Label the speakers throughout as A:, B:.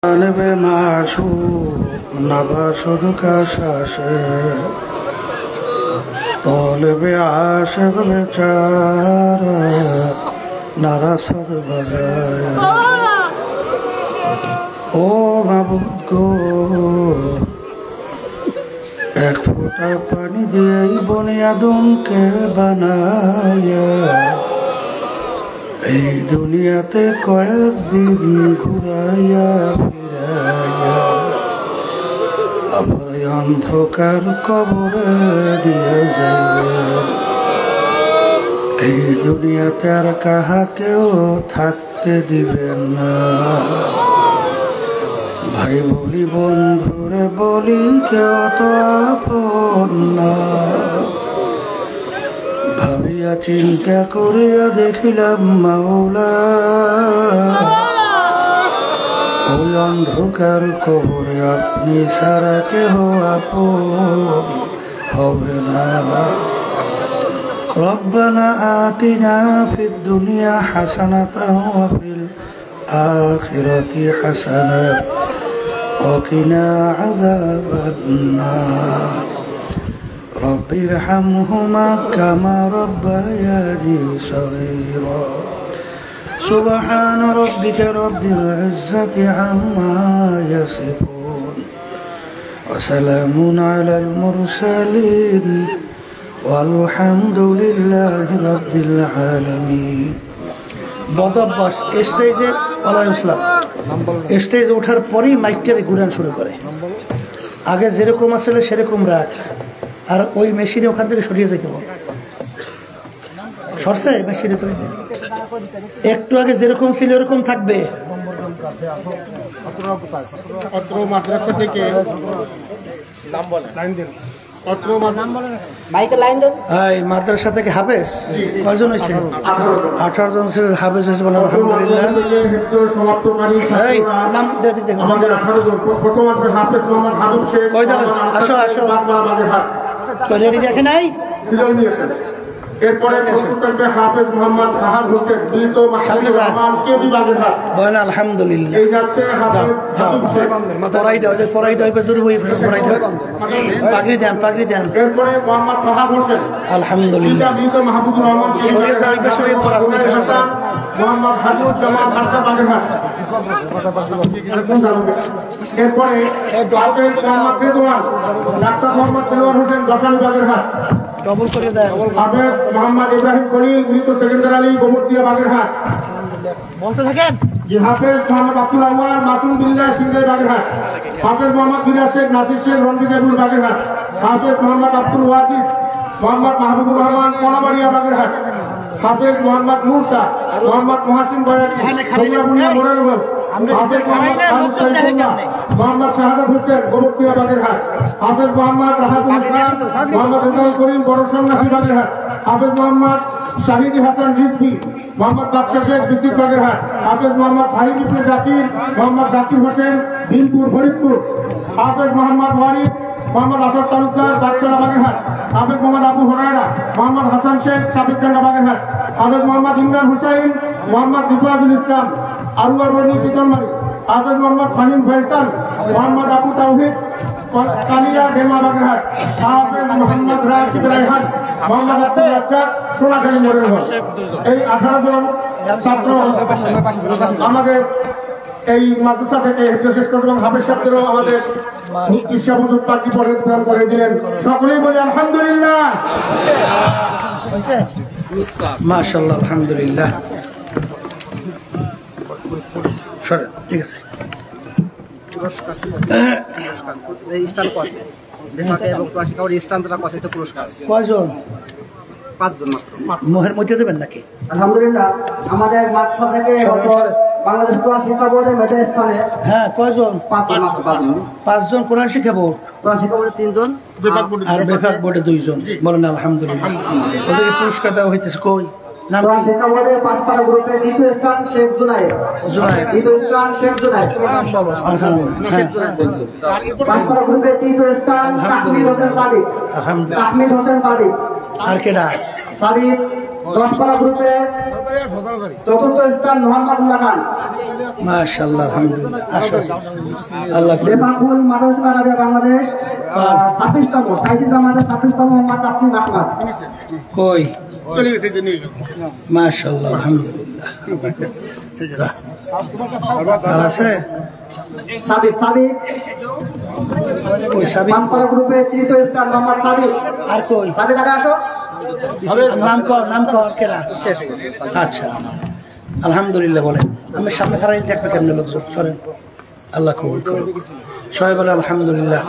A: জানবে মাসুক নাবাসুক কাশাসে তলবে আশক বেচারা নারাসদ বাজায়। ও মাবুদ গো, এক ফোঁটা পানি দিয়েই বনে আদমকে বানায়া এই দুনিয়াতে কয়েকদিন ঘুরাইয়া ফিরাইয়া আবার অন্ধকার কবরে দিয়ে যাইবেন। এই দুনিয়াতে আর কাহাকেও থাকতে দিবেন না। ভাই বলি বন্ধুরে বলি কেউ তো আপন না। ভাবিয়া চিন্তা করিয়া দেখিলাম মাওলা, ওই অন্ধকার কবরে আপনি সারা কেহ আপন হবে না। রব্বানা আতিনা ফিদ দুনিয়া হাসানাতাও ওয়া ফিল আখিরাতি হাসানাতাও ওয়া কিনা আযাবান নার। رب ارحمهما كما ربياني صغيرا سبحان ربك رب العزة عما يصفون وسلام على المرسلين والحمد لله رب العالمين। বদভ্যাস স্টেজে ওয়ালাইকুম আসসালাম স্টেজে ওঠার পরেই মাইকটারে ঘুরান শুরু করে। আগে যেরকম আসলে সেরকম রাখ, আর ওই মেশিনে ওখান থেকে সরিয়ে যেতে বল। সরছে মেশিনে তো একটু আগে যেরকম ছিল এরকম থাকবে। মাদ্রাসা থেকে হাফেজ কয়জন হয়েছে? 18 জন হাফেজ হয়েছে বলে আলহামদুলিল্লাহ। আসো আসো, দেখে নাই
B: এরপরে হাফেজ মোহাম্মদ ফাহাদ হোসেন
A: আলহামদুলিল্লাহ।
B: এরপরে মোহাম্মদ ফাহাদ হোসেন
A: আলহামদুলিল্লাহ।
B: মাহবুবুর রহমান মোহাম্মদ হাজিউজ্জামান ঢাকা বাগেরহাট। এরপরে মোহাম্মদ রেদওয়ান ডাক্তার মোহাম্মদ দেলোয়ার হোসেন দশাল বাগেরহাট।
A: ডবল করে দেয়।
B: হাফেজ মোহাম্মদ ইব্রাহিম কলিল মৃত সেকেন্দার আলী গোবরদিয়া বাগেরহাট।
A: বলতে থাকেন।
B: হাফেজ মোহাম্মদ আব্দুল আওয়াল মাসুম বিল্লাহ সিংড়াই বাগেরহাট। হাফেজ মোহাম্মদ ফিরাজ শেখ নাসির শেখ রণজিৎপুর বাগেরহাট। হাফেজ মোহাম্মদ আব্দুল ওয়াজিদ মোহাম্মদ মাহবুবুর রহমান কোনাবাড়িয়া বাগেরহাট। হাফেজ মোহাম্মদ মুসা মোহাম্মদ মহাসিন বয়াতি মোরেলগঞ্জ। হাফেজ মোহাম্মদ খালিদ সাইফুল্লাহ মোহাম্মদ শাহাদাত হোসেন গোবরদিয়া বাগেরহাট। হাফেজ মোহাম্মদ রাহাতুল ইসলাম মোহাম্মদ রেজাউল করিম বড় সন্ন্যাসী বাগেরহাট। হাফেজ মোহাম্মদ শাহিদি হাসান রিজভী মোহাম্মদ বাদশা শেখ বিসিক বাগেরহাট। হাফেজ মোহাম্মদ ফাহিদ ইবনে জাকির মোহাম্মদ জাকির হোসেন দিনপুর ফরিদপুর। হাফেজ মোহাম্মদ ওয়ারিদ মোহাম্মদ আসাদ তালুকদার বাচ্চারা বাগেরহাট। হাফেজ মোহাম্মদ আবু হুরায়রা মোহাম্মদ হাসান শেখ সাবিককান্ডা বাগেরহাট। হাফেজ মোহাম্মদ ইমরান হুসাইন মোহাম্মদ রিফাতুল ইসলাম আরুয়ার বর্ণী চিতলমারি। হাফেজ মোহাম্মদ ফাহিম ফয়সাল মোহাম্মদ আবু তাওহিদ কালিয়া ডেমা বাগেরহাট। হাফেজ মোহাম্মদ রাশিদ রায়হান মোহাম্মদ আব্দুল রাজ্জাক সোনাখালী মোরেলগঞ্জ। এই 18 জন ছাত্র আমাদের এই মাদ্রাসা থেকে শেষ করতে এবং হাফেজ সাহেবদেরও আমাদের ইচ্ছাবুদ্ধ পাখি পরে প্রদান করে দিলেন। সকলেই বলি আলহামদুলিল্লাহ।
A: মাশাআল্লাহ আলহামদুলিল্লাহ। ঠিক আছে। কয়জন?
B: 5 জন মাত্র।
A: মোহের মধ্যে দেবেন নাকি?
B: আলহামদুলিল্লাহ আমাদের মাদ্রাসা থেকে বাংলাদেশ কোরআন শিক্ষা বোর্ডের মেধা স্থানে
A: হ্যাঁ কয়জন?
B: 5
A: জন কোরআন শিক্ষা বোর্ড।
B: কোরআন শিক্ষা বোর্ডে 3 জন
A: আর বিভাগ বোর্ডে 2 জন। বলেন আলহামদুলিল্লাহ। ওদের পুরস্কার দেওয়া হইতেছে কই? নাম
B: শিক্ষা বোর্ডে 5 গ্রুপে দ্বিতীয় স্থান শেখ জুনায়েদ। দ্বিতীয় স্থান শেখ জুনায়েদ।
A: নাম বলো।
B: শেখ জুনায়েদ বলছি। 5 গ্রুপে তৃতীয় স্থান তাহমিদ হোসেন সাদিক। তাহমিদ হোসেন সাদিক।
A: আর কেডা?
C: সাবিক 10 পারা গ্রুপে চতুর্থ স্থান মোহাম্মদুল্লাহ খান।
A: মাশাআল্লাহ, আলহামদুলিল্লাহ। আল্লাহ
C: বেপাকুল মাদ্রাসা আরাবিয়া বাংলাদেশ 26তম, তাইসির জামাতে 26তম মোহাম্মদ তাসনিম আহমদ।
A: কই মাশাআল্লাহ, আলহামদুলিল্লাহ। আর আছে
C: সাবিক
A: কই সাবিক?
C: 5 পারা গ্রুপে তৃতীয় স্থান মোহাম্মদ সাবিক।
A: আর কই
C: সাবিক আগে আসো।
A: নাম কর কেরা? আচ্ছা, আলহামদুলিল্লাহ। বলেন আমি সামনে খারাই দেখবে কেমন লোকজন সরেন। আল্লাহ কবুল করুন। সবাই বলে আলহামদুলিল্লাহ।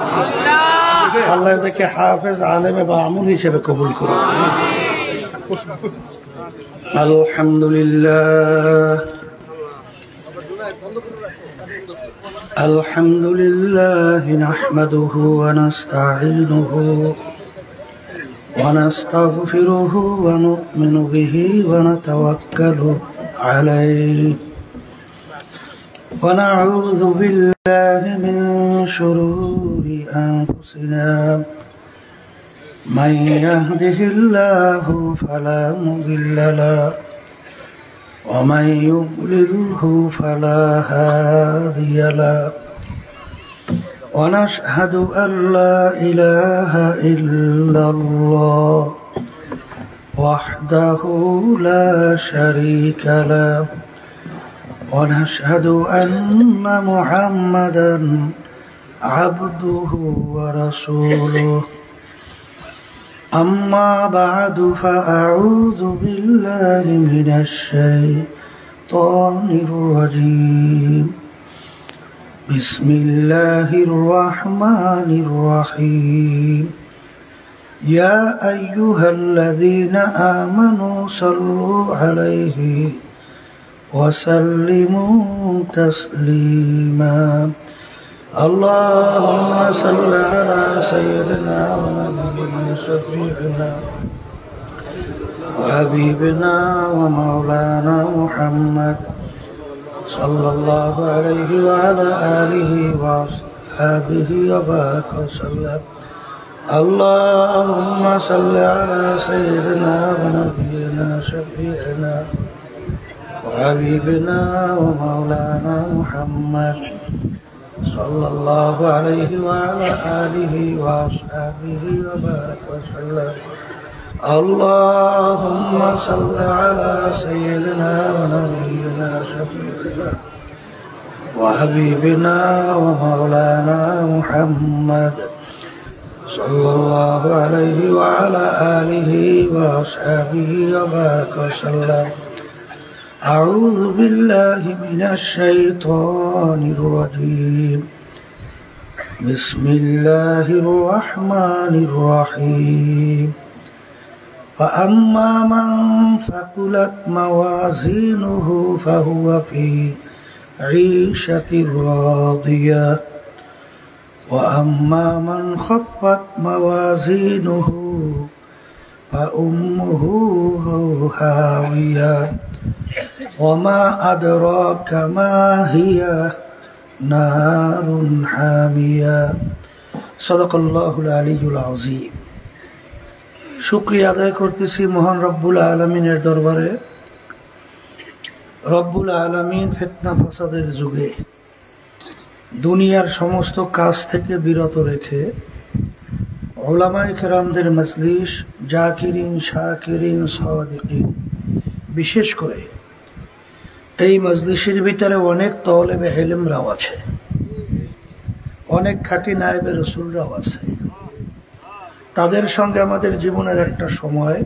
A: আল্লাহ এদেরকে হাফেজ, আলেমে বা আমল হিসেবে কবুল করুন। আলহামদুলিল্লাহ, আলহামদুলিল্লাহ নাহমাদুহু ওয়া নাস্তাঈনুহু ونستغفره ونؤمن به ونتوكل عليه ونعوذ بالله من شرور أنفسنا من يهده الله فلا مضل له ومن يضلله فلا هادي له ونشهد أن لا إله إلا الله وحده لا شريك له ونشهد أن محمدا عبده ورسوله أما بعد فأعوذ بالله من الشيطان الرجيم بسم الله الرحمن الرحيم يا أيها الذين آمنوا صلوا عليه وسلموا تسليما اللهم صل على سيدنا ونبينا شفيعنا وحبيبنا ومولانا محمد صلى الله عليه وعلى آله وصحبه وبارك وسلم اللهم صل على سيدنا ونبينا شفيعنا وحبيبنا ومولانا محمد صلى الله عليه وعلى آله وصحبه وبارك وسلم اللهم صل على سيدنا ونبينا شفيعنا وحبيبنا ومولانا محمد صلى الله عليه وعلى آله وصحبه وبارك وسلم أعوذ بالله من الشيطان الرجيم بسم الله الرحمن الرحيم فأما من ثقلت موازينه فهو في عيشة راضية وأما من خفت موازينه فأمه هاوية وما أدراك ما هي نار حامية صدق الله العلي العظيم শুকরিয়া আদায় করতেছি মহান রব্বুল আলামিনের দরবারে। রব্বুল আলামিন ফিতনা ফাসাদের যুগে দুনিয়ার সমস্ত কাজ থেকে বিরত রেখে উলামায়ে কেরামদের মজলিস, জাকিরিন, শাকিরিন, সাদিকিন, বিশেষ করে এই মজলিসের ভিতরে অনেক তলেবে ইলমরাও আছে, অনেক খাঁটি নায়েবে রাসূলরাও আছে। তাদের সঙ্গে আমাদের জীবনের একটা সময়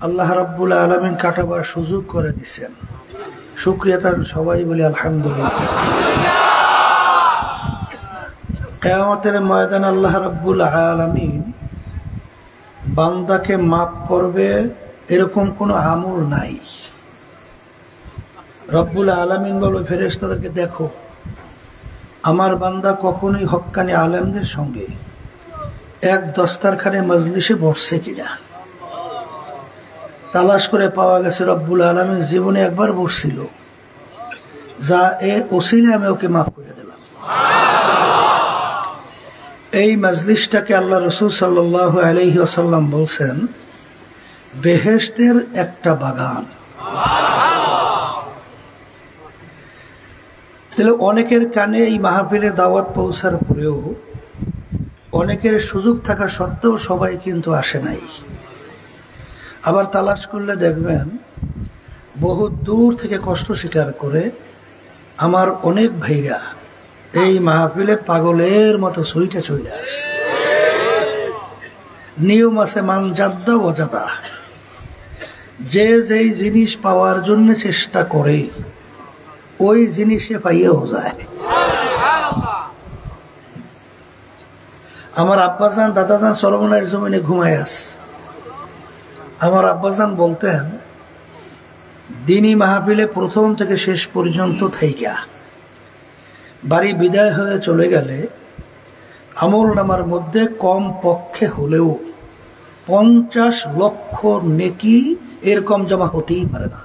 A: আল্লাহ রাব্বুল আলামিন কাটাবার সুযোগ করে দিচ্ছেন। শুকরিয়া তার সবাই বলি আলহামদুলিল্লাহ। কিয়ামতের ময়দানে আল্লাহ রাব্বুল আলামিন বান্দাকে মাফ করবে এরকম কোনো আমল নাই। রব্বুল আলামিন বলবে ফেরেশতাদেরকে, দেখো আমার বান্দা কখনোই হক্কানি আলেমদের সঙ্গে এক দস্তারখানে মজলিসে বসছে কিনা। তালাশ করে পাওয়া গেছে রব্বুল আলামিন জীবনে একবার বসছিল, যা এ ওসিলে আমি ওকে মাফ করে দিলাম। এই মজলিসটাকে আল্লাহ রাসূল সাল্লাল্লাহু আলাইহি ওয়াসাল্লাম বলছেন বেহেশতের একটা বাগান। তাহলে অনেকের কানে এই মাহফিলের দাওয়াত পৌঁছার পরেও অনেকের সুযোগ থাকা সত্ত্বেও সবাই কিন্তু আসে নাই। আবার তালাশ করলে দেখবেন বহু দূর থেকে কষ্ট স্বীকার করে আমার অনেক ভাইরা এই মাহফিলে পাগলের মতো ছুইটা ছুইটা আসে। নিয়ম আছে মান জাদ্দা ওয়াজাদা, যে যেই জিনিস পাওয়ার জন্য চেষ্টা করে ওই জিনিসে পাইয়েও যায়। আমার আব্বাজান দাদাজান সরমনের জমিনে ঘুমায় আছে। আমার আব্বাজান বলতেন দিনই মাহফিলে প্রথম থেকে শেষ পর্যন্ত থাইকা বাড়ি বিদায় হয়ে চলে গেলে আমল নামার মধ্যে কম পক্ষে হলেও 50 লক্ষ নেকি এরকম জমা হতেই পারে না।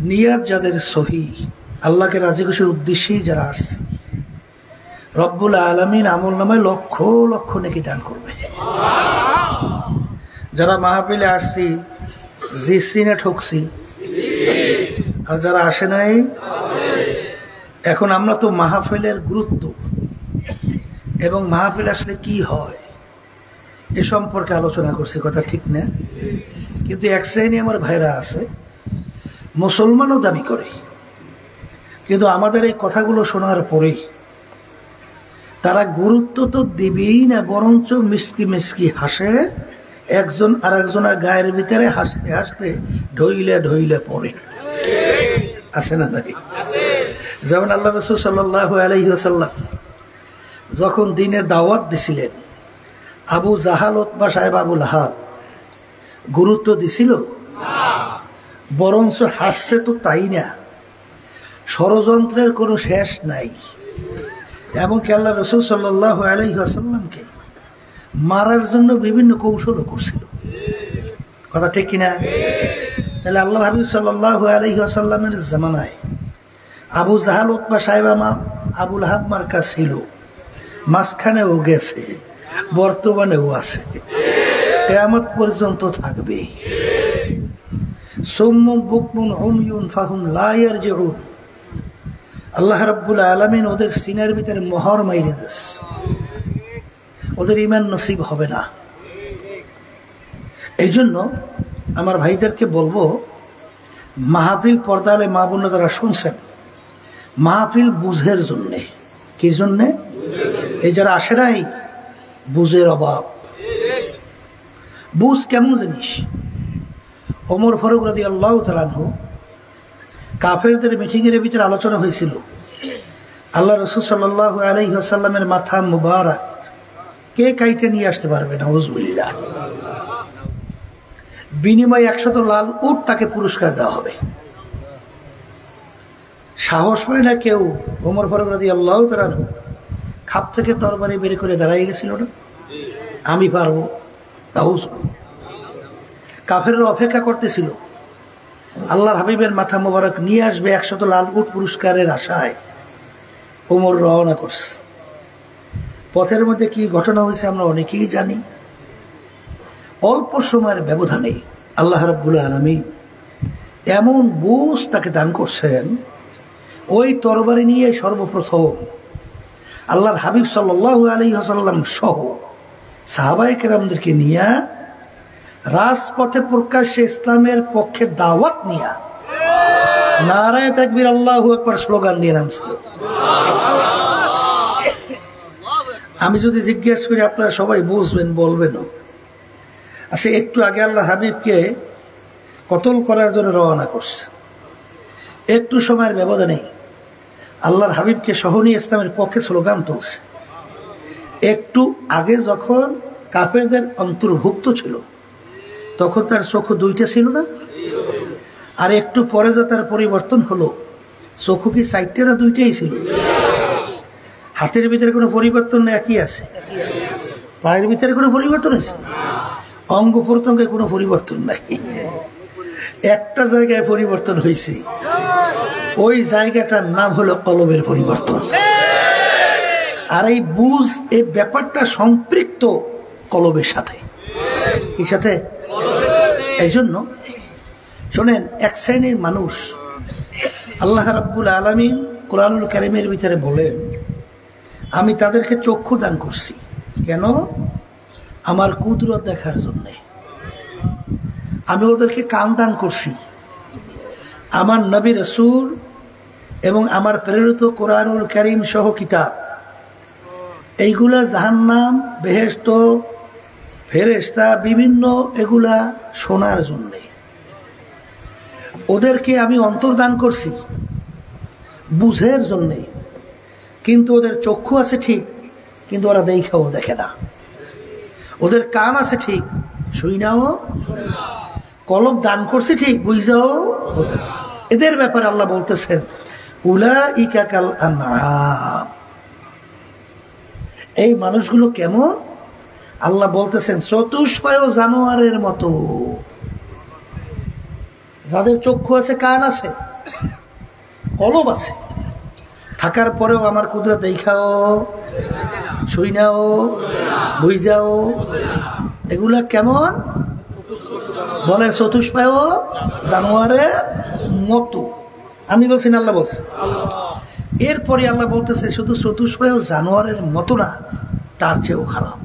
A: নিয়াত যাদের সহি, আল্লাহকে রাজি খুশির উদ্দেশ্যেই যারা আসছে, রব্বুল আলামিন আমল নামায় লক্ষ লক্ষ নেকি দান করবে। যারা মাহফিলে আসছি জিসিনে ঠকছি, আর যারা আসে নাই, এখন আমরা তো মাহফিলের গুরুত্ব এবং মাহফিল আসলে কি হয় এ সম্পর্কে আলোচনা করছি, কথা ঠিক না? কিন্তু এক শ্রেণী আমার ভাইরা আছে মুসলমানও দাবি করে, কিন্তু আমাদের এই কথাগুলো শোনার পরেই তারা গুরুত্ব তো দিবেই না, বরঞ্চ মিসকি মিসকি হাসে, একজন আর একজনের গায়ের ভিতরে হাসতে হাসতে ঢইলে ঢইলে পড়ে। আছে না নাকি? যেমন আল্লাহ রাসূল সাল্লাল্লাহু আলাইহি ওয়াসাল্লাম যখন দ্বীনের দাওয়াত দিছিলেন, আবু জাহাল উতবা সাহেব আবু লাহাব গুরুত্ব দিছিল? বরঞ্চ হাসছে তো তাই না, ষড়যন্ত্রের কোনো শেষ নাই। এমনকি আল্লাহ রাসূল সাল্লাল্লাহু আলাইহি ওয়াসাল্লামকে মারার জন্য বিভিন্ন কৌশলও করছিল, কথা ঠিক কিনা? তাহলে আল্লাহ হাবিব সাল্লাল্লাহু আলাইহি ওয়াসাল্লামের জামানায় আবু জাহাল উতবা সাহেব আবু লাহাব মার্কা ছিল, মাঝখানেও গেছে, বর্তমানেও আছে, কিয়ামত পর্যন্ত থাকবে। সুম্মুম বুকমুন উময়ুন ফাহুম লা ইয়ারজিউন। আল্লাহ রাব্বুল আলামিন ওদের সিনার ভিতরে মোহর মাইরে দিয়েছে, ওদের ঈমান নসিব হবে না। এই জন্য আমার ভাইদেরকে বলবো, মাহফিল পর্দালে মা বোন যারা শুনছেন, মাহফিল বুঝের জন্যে। কি জন্যে? এই যারা আসে নাই, বুঝের অভাব। বুঝ কেমন জিনিস? ওমর ফারুক রাদিয়াল্লাহু তাআলা আনহু কাফেরদের মিটিংয়ের ভিতরে আলোচনা হয়েছিল, আল্লাহ রাসূল সাল্লাল্লাহু আলাইহি ওয়াসাল্লামের মাথা মুবারক কে কাইটে নিয়ে আসতে পারবে? নাউযুবিল্লাহ। বিনিময়ে 100 লাল উট তাকে পুরস্কার দেওয়া হবে। সাহস পায় না কেউ। ওমর ফারুক রাদিয়াল্লাহু তাআলা আনহু খাপ থেকে তরবারি বের করে দাঁড়াই গেছিল না, আমি পারবো। কাফেররা অপেক্ষা করতেছিল, আল্লাহর হাবিবের মাথা মোবারক নিয়ে আসবে 100 লাল উট পুরস্কারের আশায়। ওমর রওনা করছে। পথের মধ্যে কি ঘটনা হয়েছে আমরা অনেকেই জানি। অল্প সময়ের ব্যবধানে আল্লাহ রাব্বুল আলামিন এমন বুঝ তাকে দান করছেন, ওই তরবারি নিয়ে সর্বপ্রথম আল্লাহর হাবিব সাল্লাল্লাহু আলাইহি ওয়াসাল্লাম সহ সাহাবায়ে কেরামদেরকে নিয়ে রাজপথে প্রকাশ্যে ইসলামের পক্ষে দাওয়াত নিয়ে নারায়ে তাকবীর আল্লাহু আকবার স্লোগান দিয়ে নামছিল। আমি যদি জিজ্ঞেস করি আপনারা সবাই বুঝবেন, বলবেন। আচ্ছা, একটু আগে আল্লাহ হাবিবকে কতল করার জন্য রওনা করছে, একটু সময়ের ব্যবধানে আল্লাহর হাবিবকে সহ নিয়ে ইসলামের পক্ষে স্লোগান তুলছে। একটু আগে যখন কাফেরদের অন্তর্ভুক্ত ছিল তখন তার চক্ষু দুইটা ছিল না, আর একটু পরে যে তার পরিবর্তন হলো, চক্ষু কি 4টে না 2টাই ছিল? হাতের ভিতরে কোনো পরিবর্তন নেই, একই আছে। পায়ের ভিতরে কোনো পরিবর্তন হয়েছে? অঙ্গ প্রত্যঙ্গে কোনো পরিবর্তন নাই, একটা জায়গায় পরিবর্তন হয়েছে, ওই জায়গাটার নাম হলো কলবের পরিবর্তন। আর এই বুঝ, এই ব্যাপারটা সম্পৃক্ত কলবের সাথে। কি সাথে? এই জন্য শোনেন, এক শ্রেণীর মানুষ আল্লাহ রাব্বুল আলামিন কোরআনুল কারীমের ভিতরে বলেন, আমি তাদেরকে চক্ষু দান করছি। কেন? আমার কুদরত দেখার জন্যে। আমি ওদেরকে কান দান করছি, আমার নবী রাসূল এবং আমার প্রেরিত কোরআনুল কারীম সহ কিতাব, এইগুলা জাহান্নাম, বেহেশত, ফেরেশতা, বিভিন্ন এগুলা শোনার জন্যে। ওদেরকে আমি অন্তর দান করছি বুঝের জন্যে, কিন্তু ওদের চক্ষু আছে ঠিক, কিন্তু ওরা দেখাও দেখে না। ওদের কান আছে ঠিক, শুই নাও। কলব দান করছে ঠিক, বুঝাও। এদের ব্যাপারে আল্লাহ বলতেছেন, উলাইকা কাল আনআম। এই মানুষগুলো কেমন? আল্লাহ বলতেছেন চতুষ্পায় জানোয়ারের মতো। যাদের চক্ষু আছে, কান আছে, কলব আছে, থাকার পরেও আমার কুদরত দেখাও, শুই নাও, বুঝাও। এগুলা কেমন? বলে চতুষ্পায় জানোয়ারের মতো। আমি বলছি না, আল্লাহ বলছে। এরপরে আল্লাহ বলতেছে শুধু চতুষ্পায় জানোয়ারের মতো না, তার চেয়েও খারাপ।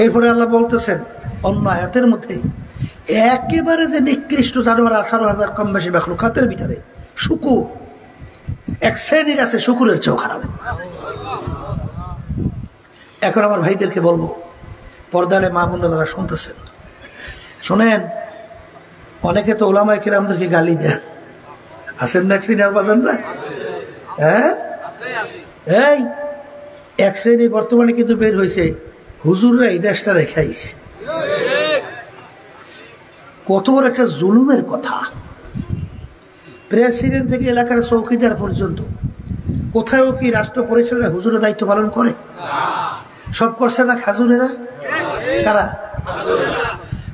A: এরপরে আল্লাহ বলতেছেন অন্য আয়াতের মধ্যে, একেবারে যে নিকৃষ্ট জানোয়ার 18,000 কম বেশি মাখলুকাতের ভিতরে শুকুর এক শ্রেণীর আছে, শুকুরের চেয়েও খারাপ। এখন আমার ভাইদেরকে বলবো, পর্দালে মা বোনরা যারা শুনতেছেন, শোনেন, অনেকে তো ওলামায়ে কেরামদেরকে গালি দেন, আছেন না সিনিয়র বাজানরা? হ্যাঁ, এই এক শ্রেণী বর্তমানে কিন্তু বের হয়েছে, হুজুররা এই দেশটা রেখাইছে। কত বড় একটা জুলুমের কথা! প্রেসিডেন্ট থেকে এলাকার চৌকিদার পর্যন্ত কোথাও কি রাষ্ট্র পরিচালনায় হুজুরের দায়িত্ব পালন করে? সব করছে না খাজুরেরা? কারা?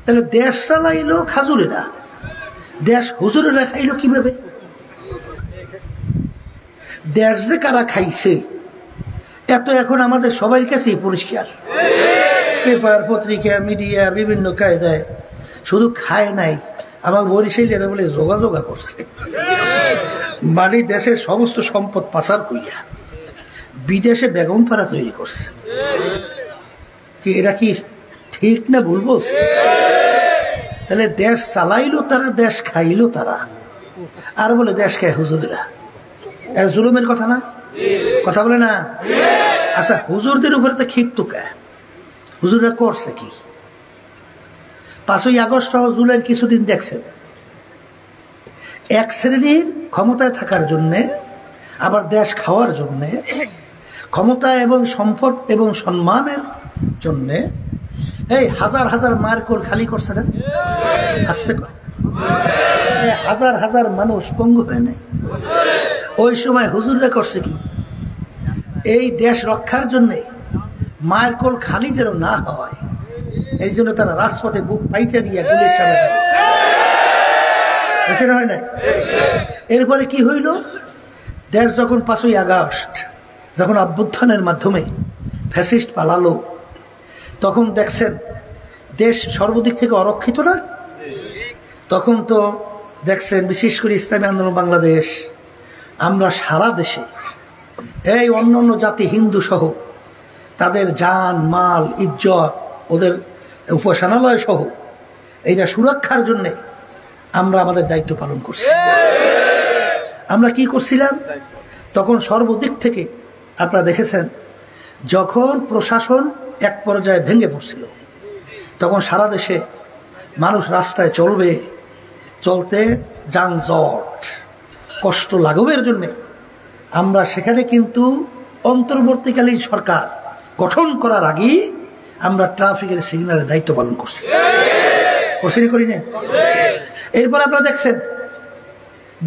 A: তাহলে দেশ চালাইলো খাজুরেরা, দেশ হুজুরেরা খাইলো কিভাবে? দেশ যে কারা খাইছে এত এখন আমাদের সবার কাছেই পরিষ্কার। পেপার, পত্রিকা, মিডিয়া বিভিন্ন কায়দায়। শুধু খায় নাই, আমার বরিশালীরা বলে যোগাযোগা করছে, মানে দেশের সমস্ত সম্পদ পাচার করিয়া বিদেশে বেগম পাড়া তৈরি করছে। কি এরা কি ঠিক না ভুল বলছে? তাহলে দেশ চালাইলো তারা, দেশ খাইলো তারা, আর বলে দেশ খায় হুজুরেরা। এর জুলুমের কথা না? কথা বলে না? আচ্ছা, হুজুরদের উপরে তো ক্ষিপ্ত কে? হুজুররা করছে কি? 5ই আগস্ট জুলাইয়ের কিছুদিন দেখছেন, এক শ্রেণীর ক্ষমতায় থাকার জন্যে, আবার দেশ খাওয়ার জন্যে, ক্ষমতা এবং সম্পদ এবং সম্মানের জন্যে এই হাজার হাজার মার্কর খালি করছে না? আসতে হাজার হাজার মানুষ পঙ্গু হয় নাই। ওই সময় হুজুররা করছে কি? এই দেশ রক্ষার জন্যে মায়ের কোল খালি যেন না হয়, এই জন্য তারা রাজপথে বুক পাইতে দিয়ে গুলির সামনে বেশি হয় নাই। এরপরে কি হইল? দেশ যখন 5ই আগস্ট যখন অভ্যুত্থানের মাধ্যমে ফ্যাসিস্ট পালালো, তখন দেখছেন দেশ সর্বদিক থেকে অরক্ষিত না? তখন তো দেখছেন, বিশেষ করে ইসলামী আন্দোলন বাংলাদেশ, আমরা সারা দেশে এই অন্য অন্য জাতি হিন্দু সহ তাদের জান মাল ইজ্জত, ওদের উপাসনালয় সহ এইটা সুরক্ষার জন্যে আমরা আমাদের দায়িত্ব পালন করছি। আমরা কি করছিলাম তখন? সর্বদিক থেকে আপনারা দেখেছেন, যখন প্রশাসন এক পর্যায়ে ভেঙে পড়ছিল, তখন সারা দেশে মানুষ রাস্তায় চলবে, চলতে যানজট কষ্ট লাঘবের জন্যে আমরা সেখানে কিন্তু অন্তর্বর্তীকালীন সরকার গঠন করার আগেই আমরা ট্রাফিকের সিগন্যালের দায়িত্ব পালন করছি। করছি করি না? এরপর আপনারা দেখছেন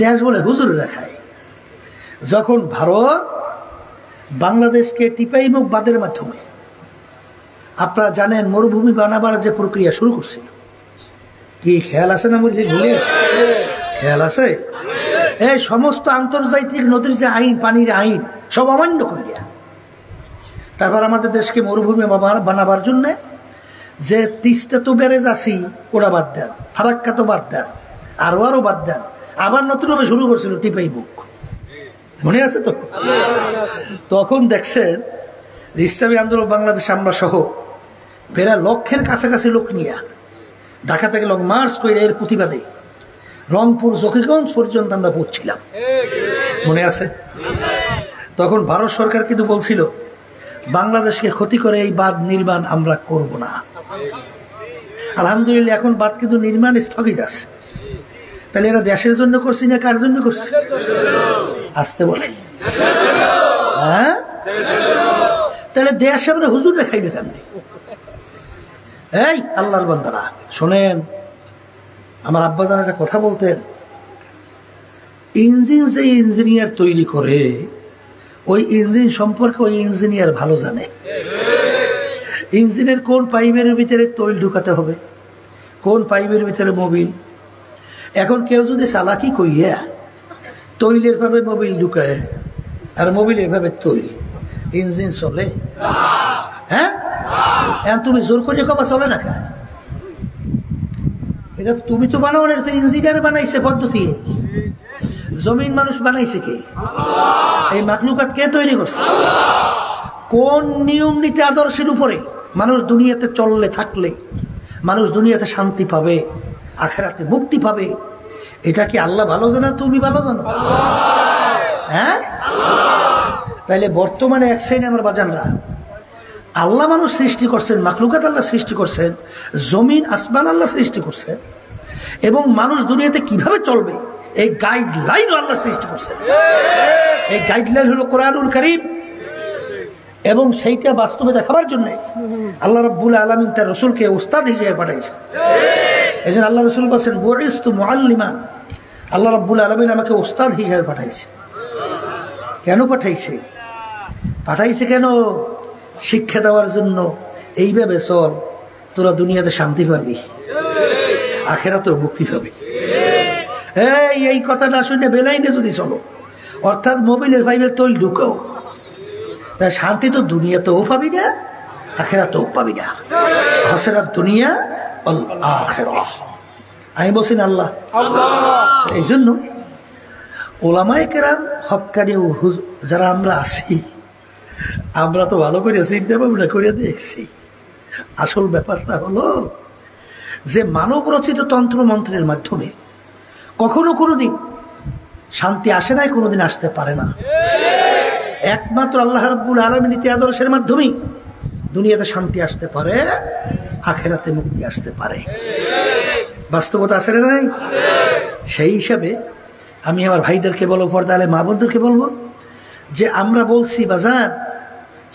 A: দেশ বলে হুজুরেরা খায়। যখন ভারত বাংলাদেশকে টিপাইমুখ বাঁধের মাধ্যমে, আপনারা জানেন, মরুভূমি বানাবার যে প্রক্রিয়া শুরু করছিল, কি খেয়াল আছে না? ভুলে খেয়াল আছে? এই সমস্ত আন্তর্জাতিক নদীর যে আইন, পানির আইন সব অমান্য করিয়া তারপর আমাদের দেশকে মরুভূমি বানাবার জন্যে যে তিস্তা তো ব্যারেজ আছি ওরা বাদ দেন, ফারাক্কা তো বাদ দেন, আরো বাদ দেন, আবার নতুনভাবে শুরু করছিল টিপাই বুক, মনে আছে তো? তখন দেখছেন ইসলামী আন্দোলন বাংলাদেশ আমরা সহ প্রায় লক্ষের কাছাকাছি লোক নিয়ে ঢাকা থেকে লং মার্চ করে এর প্রতিবাদে রংপুর জকিগঞ্জ পর্যন্ত আমরা পৌঁছছিলাম, মনে আছে? তখন ভারত সরকার কিন্তু বলছিল বাংলাদেশকে ক্ষতি করে এই বাঁধ নির্মাণ আমরা করব না। আলহামদুলিল্লাহ এখন বাঁধ কিন্তু নির্মাণ স্থগিত আছে। তাহলে এরা দেশের জন্য করছি না কার জন্য করছি? আসতে বলে, হ্যাঁ? তাহলে দেশে আমরা হুজুর রেখাই না কেন? এই আল্লাহর বান্দারা শোনেন, আমার আব্বাজান একটা কথা বলতেন, ইঞ্জিন যে ইঞ্জিনিয়ার তৈরি করে ওই ইঞ্জিন সম্পর্কে ওই ইঞ্জিনিয়ার ভালো জানে। ইঞ্জিনের কোন পাইপের ভিতরে তৈল ঢুকাতে হবে, কোন পাইপের ভিতরে মোবিল। এখন কেউ যদি চালাকি কইয়া তৈলের ভাবে মোবিল ঢুকায় আর মোবিল এভাবে তৈল, ইঞ্জিন চলে? হ্যাঁ, এখন তুমি জোর করে কবা চলে না কেন? এটা তুমি তো বানাও না, ইঞ্জিনিয়ার বানাইছে পদ্ধতি। জমিন মানুষ বানাইছে কে? এই মাখলুকাত কে তৈরি করছে? কোন নিয়ম নীতি আদর্শের উপরে মানুষ দুনিয়াতে চললে থাকলে মানুষ দুনিয়াতে শান্তি পাবে, আখেরাতে মুক্তি পাবে, এটা কি আল্লাহ ভালো জানে, তুমি ভালো জানো? হ্যাঁ, তাইলে বর্তমানে এক শ্রেণী আমার বাজানরা, আল্লাহ মানুষ সৃষ্টি করছেন, মাখলুকাত আল্লাহ সৃষ্টি করছেন, জমিন আসমান আল্লাহ সৃষ্টি করছেন, এবং মানুষ দুনিয়াতে কিভাবে চলবে এই গাইডলাইন আল্লাহ সৃষ্টি করছেন। এই গাইডলাইন হলো কোরআনুল কারীম, এবং সেইটা বাস্তবে দেখাবার জন্য আল্লাহ রাব্বুল আলামিন তার রাসূলকে উস্তাদ হিসেবে পাঠাইছেন। এই জন্য আল্লাহ রাসূল বলেছেন বুইস্তু মুআল্লিমান, আল্লাহ রাব্বুল আলামিন আমাকে উস্তাদ হিসেবে পাঠাইছে। কেন পাঠাইছে? পাঠাইছে কেন? শিক্ষা দেওয়ার জন্য। এইভাবে চল, তোরা দুনিয়াতে শান্তি পাবি, আখেরাতেও মুক্তি পাবি। এই কথা না শুনে বেলাইনে যদি চলো, অর্থাৎ মোবিলের পাইপে তৈল ঢুকাও, তা শান্তি তো দুনিয়াতেও পাবি না, আখেরাতেও পাবি না। খসরাত দুনিয়া ওয়াল আখিরাহ। আমি বলছি না আল্লাহ। এই জন্য ওলামায়ে কেরাম হক্কানি যারা আমরা আছি, আমরা তো ভালো করে চিন্তা ভাবনা করে দেখছি। আসল ব্যাপারটা হলো যে মানব রচিত তন্ত্র মন্ত্রের মাধ্যমে কখনো কোনোদিন শান্তি আসে নাই, কোনোদিন আসতে পারে না। একমাত্র আল্লাহ রাব্বুল আলামিন নীতি আদর্শের মাধ্যমেই দুনিয়াতে শান্তি আসতে পারে, আখেরাতে মুক্তি আসতে পারে। বাস্তবতা আছে না নাই? সেই হিসাবে আমি আমার ভাইদেরকে বলবো, পর্দালে মা বোনদেরকে বলবো যে আমরা বলছি বাজার,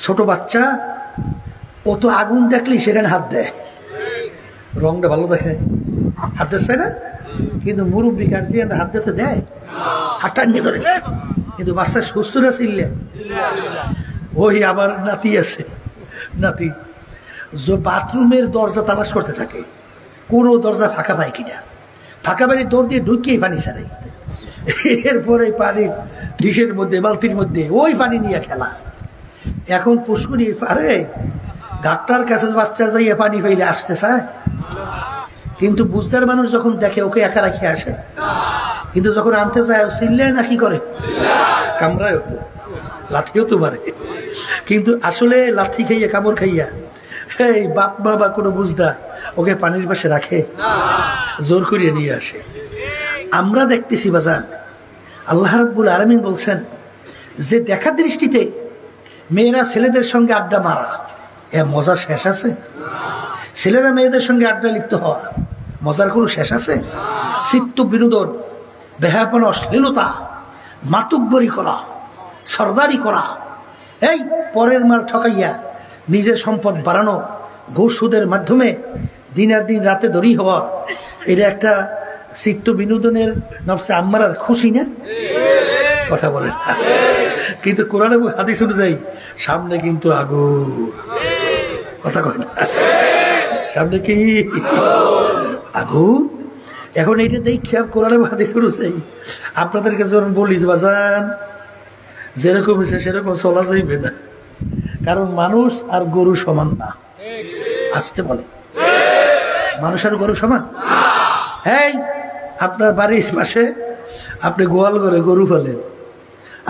A: ছোট বাচ্চা ও তো আগুন দেখলেই সেখানে হাত দেয়, রংটা ভালো দেখে হাত দিচ্ছে না, কিন্তু মুরব্বী গার্জিয়ানরা হাত দিতে দেয়, হাতটা নিয়ে ধরে। কিন্তু বাচ্চা সুস্থ না চিল্লে, ওই আবার নাতি আছে, নাতি বাথরুমের দরজা তালাশ করতে থাকে, কোনো দরজা ফাঁকা পায় কিনা, ফাঁকা বাড়ির দৌড় দিয়ে ঢুকিয়ে পানি ছাড়ে, এরপরে পানি ডিশের মধ্যে বালতির মধ্যে ওই পানি নিয়ে খেলা। এখন পুষ্করির পারে ডাক্তার কাছে বাচ্চা যাইয়া পানি পাইলে আসতে চায়, কিন্তু বুঝদার মানুষ যখন দেখে ওকে একা রাখি আসে, কিন্তু যখন আনতে চায় চিল্লে না কি করে, কামড়ায় তো, লাথিও তো মারে, কিন্তু আসলে লাথি খাইয়া কামড় খাইয়া এই বাপ মা বা কোনো বুঝদার ওকে পানির পাশে রাখে, জোর করিয়ে নিয়ে আসে। আমরা দেখতেছি বাজান, আল্লাহ রাব্বুল আলামিন বলছেন যে দেখা দৃষ্টিতে মেয়েরা ছেলেদের সঙ্গে আড্ডা মারা, এ মজার শেষ আছে? ছেলেরা মেয়েদের সঙ্গে আড্ডা লিপ্ত হওয়া মজার কোনো শেষ আছে? চিত্ত বিনোদন, বেহায়াপনা, অশ্লীলতা, মাতুব্বরি করা, সরদারি করা, এই পরের মাল ঠকাইয়া নিজের সম্পদ বাড়ানো, ঘুষ সুদের মাধ্যমে দিনের দিন রাতে দড়ি হওয়া, এটা একটা চিত্ত বিনোদনের নফসে আম্মারার খুশি না? কথা বলেন। কিন্তু কোরআন এবং হাদিস অনুযায়ী সামনে কিন্তু আগুন, কথা কয় না, সামনে কি আগুন। এখন এইটা দেখে কোরআন এবং হাদিস অনুযায়ী আপনাদেরকে যখন বলি বাজান, যেরকম হয়েছে সেরকম চলা যাইবে না, কারণ মানুষ আর গরু সমান না। আসতে বলে মানুষের গরু সমান? এই আপনার বাড়ির পাশে আপনি গোয়াল করে গরু ফেলেন,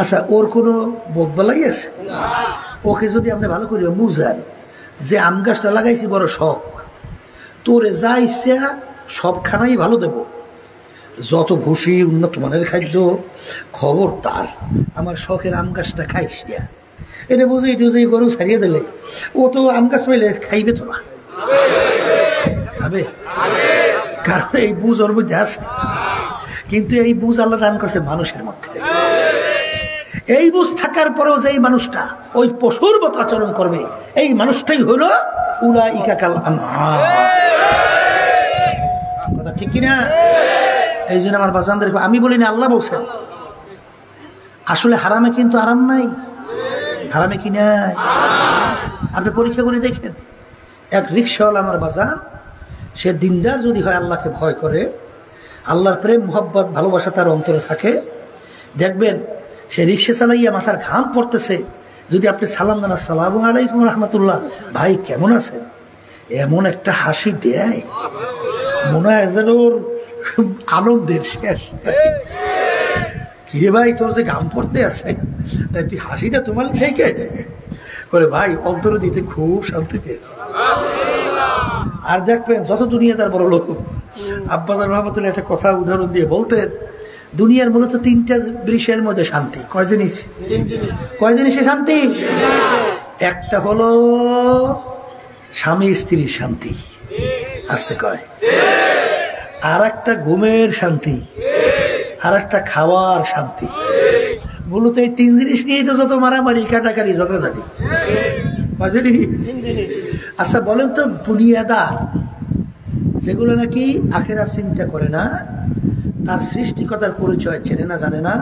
A: আচ্ছা ওর কোনো বোধবালাই আছে? ওকে যদি আপনি ভালো করে বুঝান যে আম গাছটা লাগাইছি বড় শখ, তোরে যা ইচ্ছা সবখানাই ভালো দেব, যত ভুসি উন্নত মানের খাদ্য, খবর তার, আমার শখের আম গাছটা খাইস না, এটা বুঝে এটু যে গরু ছাড়িয়ে দিলে ও তো আম গাছ পাইলে খাইবে তো না, খাবে? কারণ এই বুঝ ওর মধ্যে আছে। কিন্তু এই বুঝ আল্লাহ দান করছে মানুষের মধ্যে। এই বুঝ থাকার পরেও যে মানুষটা ওই পশুর মতো আচরণ করবে, এই মানুষটাই হলো উলাইকা কাল আনআম। কথা ঠিক কিনা? এই জন্য আমার বাজানদের আমি বলি না, আল্লাহ বলছেন। আসলে হারামে কিন্তু আরাম নাই, হারামে কি নাই? আপনি পরীক্ষা করে দেখেন, এক রিক্সাওয়ালা আমার বাজান, সে দিনদার যদি হয়, আল্লাহকে ভয় করে, আল্লাহর প্রেম মোহাব্বত ভালোবাসা তার অন্তরে থাকে, দেখবেন সে রিক্সা চালাইয়া মাথার ঘাম পড়তেছে, যদি আপনি সালাম দেন আসসালামু আলাইকুম রহমতুল্লাহ, ভাই কেমন আছেন, এমন একটা হাসি দেয় মনে হয় যেন ওর আনন্দের শেষ। কিরে ভাই তোর যে ঘাম পড়তে আছে, তাই তুই হাসিটা তোমার সেই কে দেয় করে, ভাই অন্তরে দিতে খুব শান্তি পেয়েছে। আর দেখবেন যত দুনিয়াদার বড় লোক, আব্বাজান রহমতুল্লাহ একটা কথা উদাহরণ দিয়ে বলতেন, দুনিয়ার মূলত তিনটা দৃশ্যের মধ্যে শান্তি। কয় জিনিস? কয় জিনিসে শান্তি? একটা হলো স্বামী স্ত্রীর শান্তি, আসতে কয়, আর একটা ঘুমের শান্তি, আর একটা খাওয়ার শান্তি। মূলত এই তিন জিনিস নিয়েই তো যত মারামারি কাটাকারি ঝগড়াঝাটি। আচ্ছা বলেন তো, দুনিয়াদার যেগুলো নাকি আখেরাত চিন্তা করে না, তার সৃষ্টিকর্তার পরিচয় চেনে না, জানে না,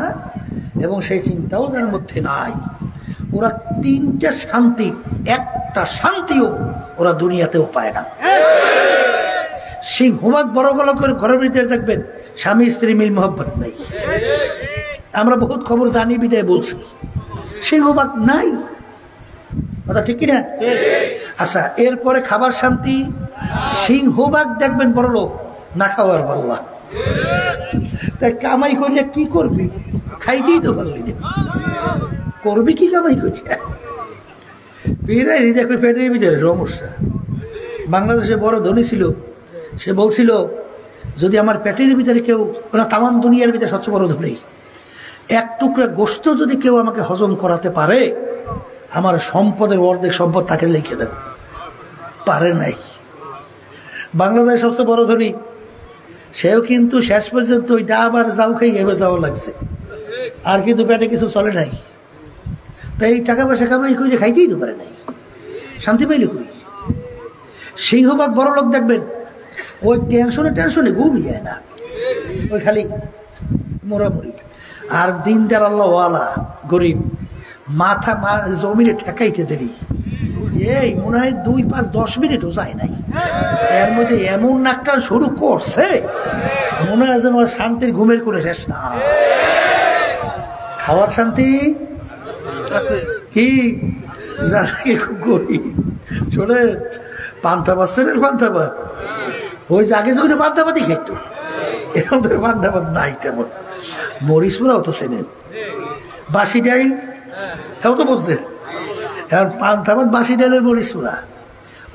A: এবং সেই চিন্তাও যার মধ্যে নাই, ওরা তিনটা শান্তি, একটা শান্তিও ওরা দুনিয়াতেও পায় না। সেই হোমাক বড় বড় করে ঘরের ভিতরে দেখবেন স্বামী স্ত্রী মিল মোহব্বত নেই। আমরা বহুত খবর জানি বিদায় বলছি, সেই হোমাক নাই। কথা ঠিক কিনা? আচ্ছা, এরপরে খাবার শান্তি, সিংহবাগ দেখবেন বড় লোক না খাওয়ার পাল্লা, তাই কামাই করলে কি করবি, খাইতেই তো পারলি না, করবি কি কামাই করিয়া? দেখবে পেটের ভিতরে সমস্যা। বাংলাদেশে বড় ধনী ছিল, সে বলছিল যদি আমার পেটের ভিতরে কেউ, ওরা তামাম দুনিয়ার ভিতরে সবচেয়ে বড় ধনী, এক টুকরা গোশত যদি কেউ আমাকে হজম করাতে পারে, আমার সম্পদের অর্ধেক সম্পদ তাকে লিখে দেন। পারে নাই। বাংলাদেশ সবচেয়ে বড় ধনী, সেও কিন্তু শেষ পর্যন্ত ওই ডাব আর যাও খাই এবার যাওয়া লাগছে, আর কিন্তু পেটে কিছু চলে নাই। তাই টাকা পয়সা কামাই করে খাইতেই তো পারে নাই, শান্তি পাইলে কই? সিংহবাগ বড় লোক দেখবেন ওই টেনশনে ঘুমিয়ে না, ওই খালি মোরামুরি। আর দিনদার আল্লাহওয়ালা গরিব মাথা জমিনে ঠেকাইতে দেরি, এই মনে হয় 2-5-10 মিনিটও যায় নাই, এর মধ্যে এমন নাকটা শুরু করছে মনে হয় যেন শান্তির ঘুমের করে শেষ না। খাওয়ার শান্তি কি খুব গরিব, শোনে পান্তা বাচ্চারের পান্তা ভাত, ওই যে আগে যখন পান্তা ভাতই খেত, এখন তো পান্তা ভাত নাই তেমন। মরিচপুরাও তো চেনেন, বাসি ডাইল, হ্যাঁ তো বলছেন, এখন পান্তা ভাত বাসি ডাইলের মরিচপুরা।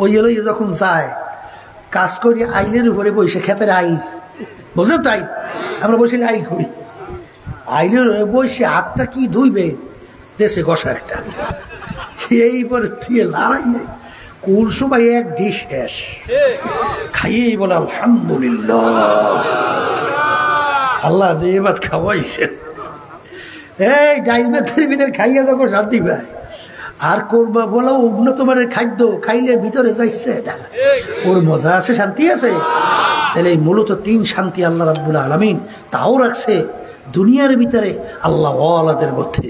A: ওই এলো যখন যায় কাজ করি আইলের উপরে বসে, ক্ষেতের আইল বুঝলেন, তাই আমরা বসে আইল করি, আইলের বসে হাতটা কি ধুইবে দেশে গসা একটা, এই পরে দিয়ে লড়াই, কোন সময় এক ডিশ শেষ, খাইয়েই বলে আলহামদুলিল্লাহ, আল্লাহ যে এবার খাওয়াইছেন। এই ডাইল মেথের ভিতরে খাইয়া যখন শান্তি পায়, আর করবা বলো উন্নত মানের খাদ্য খাইলে ভিতরে যাইছে না, ওর মজা আছে, শান্তি আছে। তাহলে এই মূলত তিন শান্তি আল্লাহ রাব্বুল আলামিন তাও রাখছে দুনিয়ার ভিতরে আল্লাহ ওয়ালাদের মধ্যে।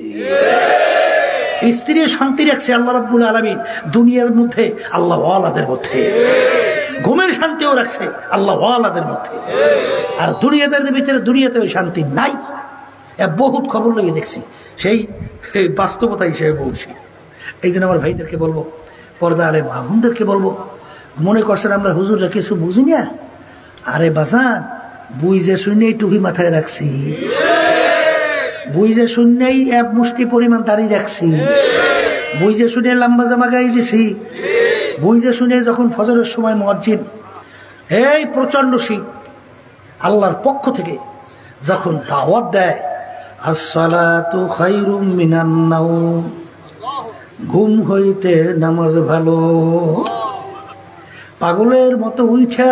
A: স্ত্রীর শান্তি রাখছে আল্লাহ রাব্বুল আলামিন দুনিয়ার মধ্যে আল্লাহ ওয়ালাদের মধ্যে। ঘুমের শান্তিও রাখছে আল্লাহ ওয়ালাদের মধ্যে। আর দুনিয়াদের ভিতরে দুনিয়াতে ওই শান্তি নাই। বহুত খবর লইয়ে দেখছি, সেই বাস্তবতা হিসেবে বলছি। এই জন্য আমার ভাইদেরকে বলবো, পর্দা আলে মামুনদেরকে বলবো, মনে করছেন আমরা হুজুররা কিছু বুঝি না? আরে বাজান, বুঝে শুনেই টুপি মাথায় রাখছি, বুঝে শুনেই এক মুষ্টি পরিমাণ দাড়ি রাখছি, বুঝে শুনে লম্বা জামা গায়ে দিছি, বুঝে শুনে যখন ফজরের সময় মুয়াজ্জিন এই প্রচন্ড শীত আল্লাহর পক্ষ থেকে যখন দাওয়াত দেয়, আসসালাতু খায়রুম মিনান নাওম, ঘুম হইতে নামাজ ভালো, পাগলের মতো উঠা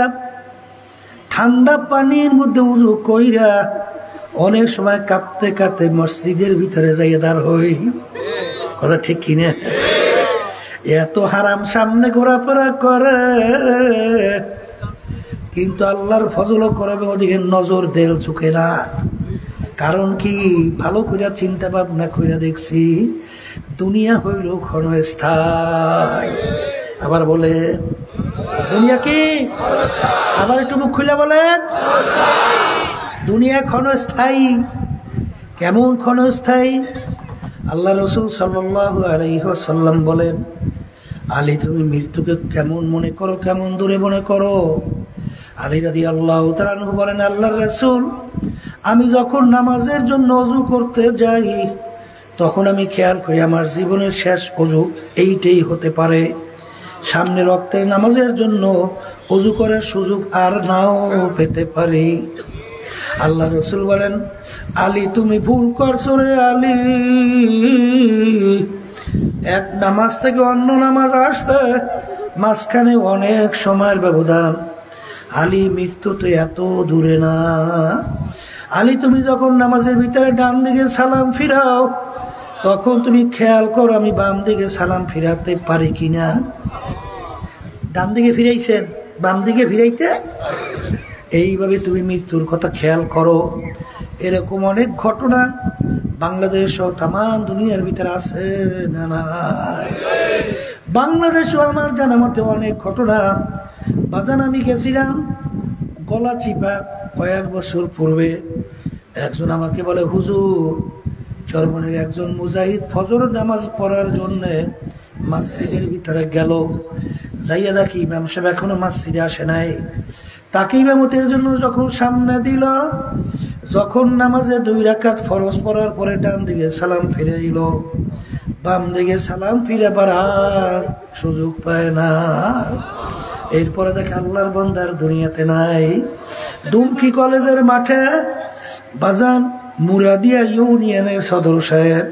A: ঠান্ডা পানির মধ্যে উযু কইরা অনেক সময় কাঁপতে কাঁপতে মসজিদের ভিতরে যাইয়া দাঁড় হই। কথা ঠিক কিনা? এত হারাম সামনে ঘোরাফেরা করে, কিন্তু আল্লাহর ফজল করবে ওদিকে নজর দেল চুকে না। কারণ কি? ভালো করে চিন্তা ভাবনা করে দেখছি, দুনিয়া হইল ক্ষণস্থায়ী। আবার বলে দুনিয়া কি? আবার একটু মুখ খুলে বলেন, দুনিয়া ক্ষণস্থায়ী। কেমন ক্ষণস্থায়ী? আল্লাহ রাসূল সাল্লাল্লাহু আলাইহি ওয়াসাল্লাম বলেন, আলী তুমি মৃত্যুকে কেমন মনে করো, কেমন দূরে মনে করো? আলী রাদিয়াল্লাহু তাআলা আনহু বলেন, আল্লাহর রাসূল, আমি যখন নামাজের জন্য ওযু করতে যাই তখন আমি খেয়াল করি আমার জীবনের শেষ ওযু এইটাই হতে পারে, সামনে রক্তের নামাজের জন্য ওযু করার সুযোগ আর নাও পেতে পারি। আল্লাহ রাসূল বলেন, আলী তুমি ভুল করছো রে আলী, এক নামাজ থেকে অন্য নামাজ আসতে মাঝখানে অনেক সময়ের ব্যবধান। আলী মৃত্যু তো এত দূরে না। আলী তুমি যখন নামাজের ভিতরে ডান দিকে সালাম ফিরাও তখন তুমি খেয়াল করো আমি বাম দিকে সালাম ফিরাতে পারি কিনা। ডান দিকে ফিরাইছেন, বাম দিকে ফিরাইতে, এইভাবে তুমি মৃত্যুর কথা খেয়াল করো। এরকম অনেক ঘটনা বাংলাদেশ ও তাম দুনিয়ার ভিতরে আছে না নাই? বাংলাদেশও আমার জানা মতে অনেক ঘটনা। বাজান আমি গেছিলাম গলা চিপা কয়েক বছর পূর্বে, একজন আমাকে বলে, হুজুর চরমনের একজন মুজাহিদ ফজর নামাজ পড়ার জন্য মসজিদের ভিতরে গেল, যাইয়া দেখি ইমাম সাহেব এখনো মসজিদে আসে নাই। তাকে ইমামতের জন্য যখন সামনে দিল, যখন নামাজে 2 রাকাত ফরজ পড়ার পরে ডান দিকে সালাম ফিরে দিল, বাম দিকে সালাম ফিরে পারার সুযোগ পায় না। এরপরে দেখে আল্লাহর বান্দার দুনিয়াতে নাই। দুমকি কলেজের মাঠে বাজান মুরাদিয়া ইউনিয়নের সদর সাহেব,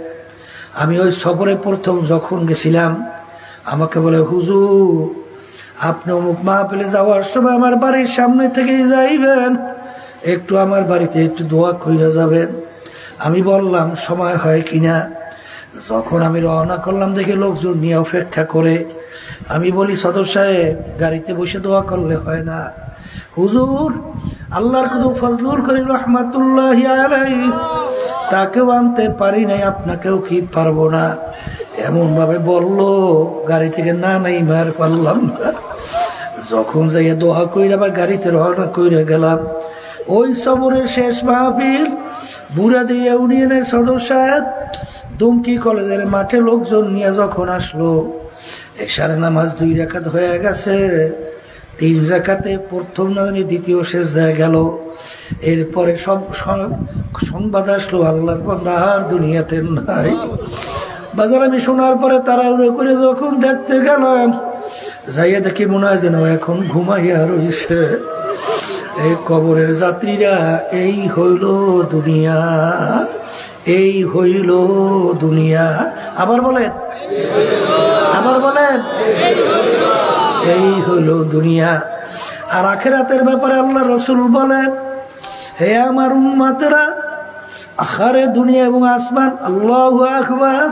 A: আমি ওই সফরে প্রথম যখন গেছিলাম আমাকে বলে, হুজুর আপনি অমুক মাহফিলে যাওয়ার সময় আমার বাড়ির সামনে থেকেই যাইবেন, একটু আমার বাড়িতে একটু দোয়া কইরা যাবেন। আমি বললাম সময় হয় কিনা। যখন আমি রওনা করলাম দেখে লোকজন নিয়ে অপেক্ষা করে। আমি বলি, সদর সাহেব গাড়িতে বসে দোয়া করলে হয় না? হুজুর আল্লাহর কত ফজলুল করিম রাহমাতুল্লাহি আলাইহি, তাকেও আনতে পারি নাই, আপনাকেও কি পারবো না, এমন ভাবে বললো গাড়ি থেকে না নাই মার পারলাম না। যখন যাইয়া দোয়া কইরা বা গাড়িতে রওনা কইরা গেলাম, ওই সবরের শেষ মাহফিল বুরাদিয়া ইউনিয়নের সদর সাহেব দুমকি কলেজের মাঠে লোকজন নিয়ে যখন আসলো, এশার নামাজ 2 রাকাত হয়ে গেছে, 3 রাকাতে প্রথম নামাজে দ্বিতীয় সেজদায় গেল। এরপরে সব সংবাদ আসলো আল্লাহর বান্দা আর দুনিয়াতে নাই। বাজার আমি শোনার পরে তাড়াহুড়ো করে যখন দেখতে গেলাম, যাইয়া দেখি মনে হয় যেন এখন ঘুমাইয়া রইছে। এই কবরের যাত্রীরা, এই হইল দুনিয়া, এই হইল দুনিয়া। আবার বলেন, আবার বলেন, এই হইল দুনিয়া। আর আখিরাতের ব্যাপারে আল্লাহ রাসূল বলেন, হে আমার উম্মতেরা, আখারে দুনিয়া এবং আসমান, আল্লাহু আকবার,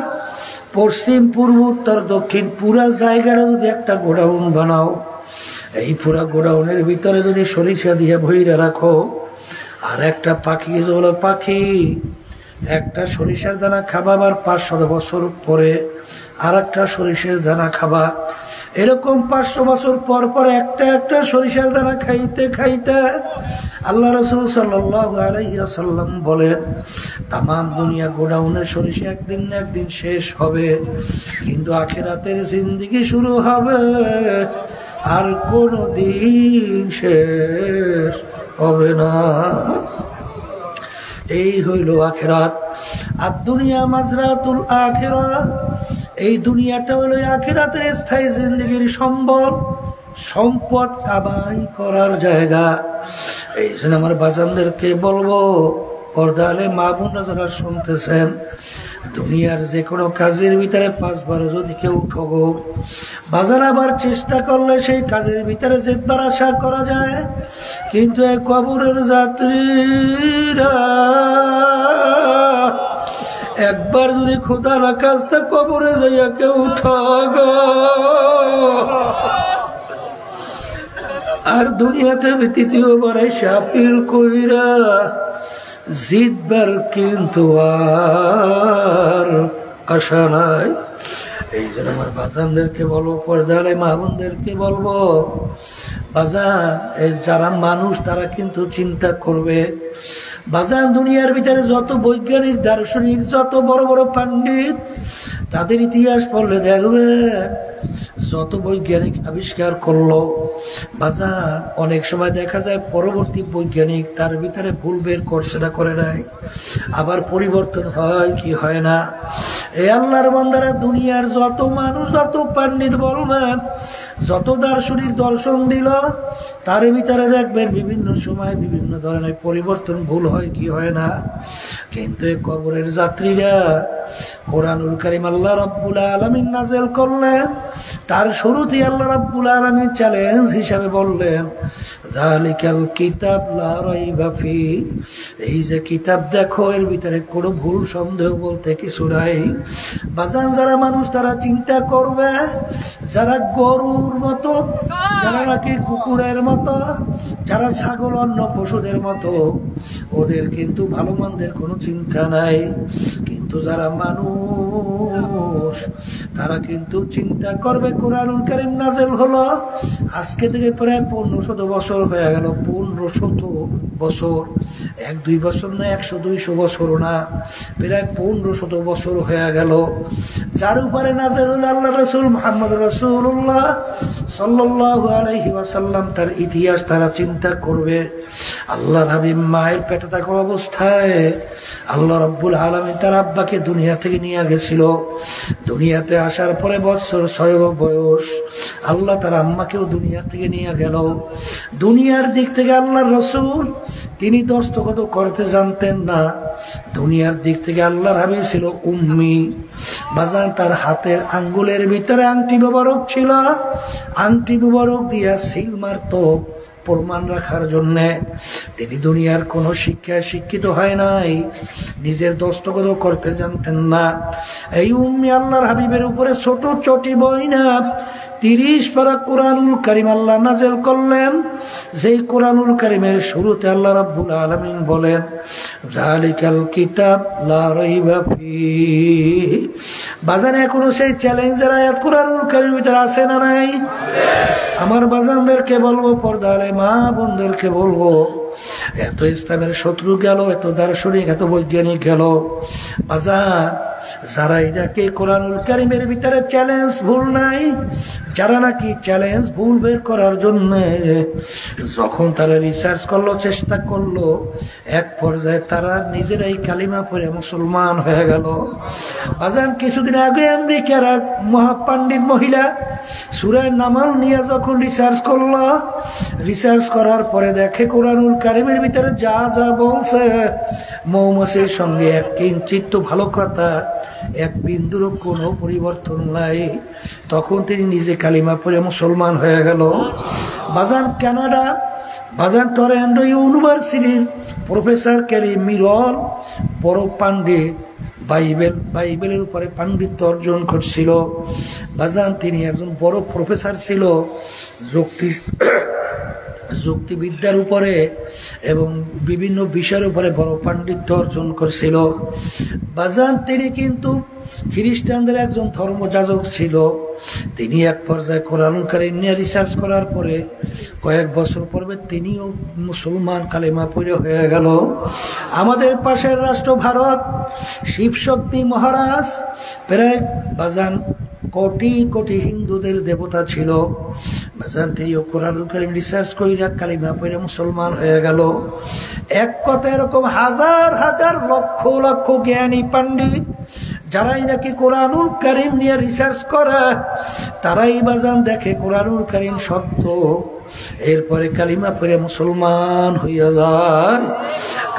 A: পশ্চিম পূর্ব উত্তর দক্ষিণ পুরা জায়গাটা যদি একটা গোডাউন বানাও, এই পুরা গোডাউনের ভিতরে যদি সরিষা দিয়ে ভইরা রাখো, আর একটা পাখি হলো পাখি, একটা সরিষার দানা খাবা, আবার 500 বছর পরে আর একটা সরিষার দানা খাবা, এরকম 500 বছর পর পর একটা একটা সরিষার দানা খাইতে খাইতে আল্লাহ রাসূল সাল্লাল্লাহু আলাইহি ওয়াসাল্লাম বলেন, তামাম দুনিয়া গোডাউনের সরিষা একদিন না একদিন শেষ হবে, কিন্তু আখিরাতের জিন্দেগি শুরু হবে আর কোনো দিন শেষ হবে না। এই হইল আখিরাত। আর দুনিয়া মাজরাতুল আখিরাত, এই দুনিয়াটা হলো আখিরাতের স্থায়ী জিন্দেগির সম্বল, সম্পদ কামাই করার জায়গা। এই জন্য আমার বাজানদেরকে বলবো, পর্দালে মা বোনরা যারা শুনতেছেন, দুনিয়ার যে কোনো কাজের ভিতরে 5 বার যদি কেউ ঠগো, বাজার আবার চেষ্টা করলে সেই কাজের ভিতরে যেবার আশা করা যায়। কিন্তু এই কবরের যাত্রীরা একবার যদি খোদার কাজটা কবরে যাইয়া কেউ ঠগো, আর দুনিয়াতে তৃতীয়বার এসে আপিল কইরা জিতবার কিন্তু আর আশা নাই। এই জন্য আমার বাজানদেরকে বলবো, পর্দালে মা বোনদেরকে বলবো, বাজান এর যারা মানুষ তারা কিন্তু চিন্তা করবে। বাজান দুনিয়ার ভিতরে যত বৈজ্ঞানিক দার্শনিক, যত বড় বড় পণ্ডিত, তাদের ইতিহাস পড়লে দেখবে যত বৈজ্ঞানিক আবিষ্কার করলো, বাজান অনেক সময় দেখা যায় পরবর্তী বৈজ্ঞানিক তার ভিতরে ভুল বের করছে না, করে নাই, আবার পরিবর্তন হয় কি হয় না। এই আল্লাহর বান্দারা দুনিয়ার যত মানুষ, যত পণ্ডিত বলবেন, যত দার্শনিক দর্শন দিল, তার ভিতরে দেখবেন বিভিন্ন সময় বিভিন্ন ধরনের পরিবর্তন, ভুল হয় কি হয় না। কিন্তু কবরের যাত্রীরা কোরআনুল কারীম আল্লাহ রাব্বুল আলামিন নাযিল করলেন, তার শুরুতেই আল্লাহ রাব্বুল আলামিন চ্যালেঞ্জ হিসাবে বললেন, যালিকাল কিতাব লা রাইবা ফি, এই যে কিতাব দেখো এর ভিতরে কোনো ভুল সন্দেহ বলতে কিছু নাই। বাজান যারা মানুষ তারা চিন্তা করবে, যারা গরুর মতো, যারা নাকি কুকুরের মতো, যারা ছাগল অন্য পশুদের মতো, ওদের কিন্তু ভালো মন্দের কোনো চিন্তা নাই। কিন্তু যারা মানুষ তারা কিন্তু চিন্তা করবে। কোরআনুল কারীম নাযিল হলো আজকে থেকে প্রায় 1500 বছর হয়ে গেল। 1500 বছর, 1-2 বছর না, 100-200 বছর না, প্রায় 1500 বছর হয়ে গেল। যার উপরে নাযিল হলো আল্লাহ রাসূল মুহাম্মদ রাসূলুল্লাহ সাল্লাল্লাহু আলাইহি ওয়াসাল্লাম, তার ইতিহাস তারা চিন্তা করবে। আল্লাহর হাবিব মায়ের পেটে থাকা অবস্থায় আল্লাহ রাব্বুল আলামিন তার আব্বাকে দুনিয়া থেকে নিয়ে গেছিল। দুনিয়াতে আসার পরে বছর 6 বয়স, আল্লাহ তার আম্মাকেও দুনিয়া থেকে নিয়ে গেল। দুনিয়ার দিক থেকে আল্লাহর রাসূল তিনি দস্তখত করতে জানতেন না। দুনিয়ার দিক থেকে আল্লাহর হাবিব ছিল উম্মি। বাজান তার হাতের আঙ্গুলের ভিতরে আংটি মোবারক ছিল, আংটি মোবারক দিয়া সিল মারতো প্রমাণ রাখার জন্যে। তিনি দুনিয়ার কোনো শিক্ষায় শিক্ষিত হয় নাই, নিজের দস্তখত করতে জানতেন না। এই উম্মি আল্লাহর হাবিবের উপরে ছোট চটি বই না 30 পারা কোরআনুল কারীম আল্লাহ নাযিল করলেন। যেই কোরআনুল কারীমের শুরুতে আল্লাহ রাব্বুল আলামিন বলেন, যালিকাল কিতাব লা রাইবা ফিহি। বাজান এখনো সেই চ্যালেঞ্জের আয়াত কোরআনুল কারীমের ভিতরে আছে না নাই? আমার বাজানদেরকে বলবো, পর্দারে মা বোনদেরকে বলবো, এত ইসলামের শত্রু গেল, এত দার্শনিক, এত বৈজ্ঞানিক গেল, বাজান যারা এটাকে কোরআনুল কারীমের ভিতরে চ্যালেঞ্জ ভুল নাই, যারা নাকি চ্যালেঞ্জ ভুল বের করার জন্য যখন তারা রিসার্চ করলো, চেষ্টা করলো, এক পর্যায়ে তারা নিজেরাই কালিমা পড়ে মুসলমান হয়ে গেল। বাজান কিছুদিন আগে আমেরিকার এক মহাপণ্ডিত মহিলা সূরা নামল নিয়ে যখন রিসার্চ করলো, রিসার্চ করার পরে দেখে কোরআনুল কারীমের ভিতরে যা যা বলছে মৌমাছির সঙ্গে 1 কিঞ্চিত তো ভালো কথা, 1 বিন্দুর কোনো পরিবর্তন নাই। তখন তিনি নিজে কালিমা পড়ে মুসলমান হয়ে গেল। বাজান কানাডা, বাজান টরন্টো ইউনিভার্সিটির প্রফেসর ক্যারি মিরল, বড় পণ্ডিত, বাইবেলের উপরে পাণ্ডিত্য অর্জন করছিল। বাজান তিনি একজন বড় প্রফেসর ছিল, যুক্তিবিদ্যার উপরে এবং বিভিন্ন বিষয়ের উপরে বড় পাণ্ডিত্য অর্জন করছিল। বাজান তিনি কিন্তু খ্রিস্টানদের একজন ধর্মযাজক ছিল। তিনি এক পর্যায়ে কোরআনুল কারীম নিয়ে রিসার্চ করার পরে কয়েক বছর পরে তিনিও মুসলমান কালেমা পড়ে হয়ে গেল। আমাদের পাশের রাষ্ট্র ভারত, শিবশক্তি মহারাজ প্রায় বাজান কোটি কোটি হিন্দুদের দেবতা ছিল। তিনিও কোরআনুল কারীম রিসার্চ কইরা কালিমা পড়ে মুসলমান হয়ে গেল। এক কথা এরকম হাজার হাজার লক্ষ লক্ষ জ্ঞানী পণ্ডিত যারাই নাকি কোরআনুল কারীম নিয়ে রিসার্চ করে, তারাই বাজান দেখে কোরআনুল কারীম সত্য, এরপরে কালিমা পড়ে মুসলমান হইয়া যায়।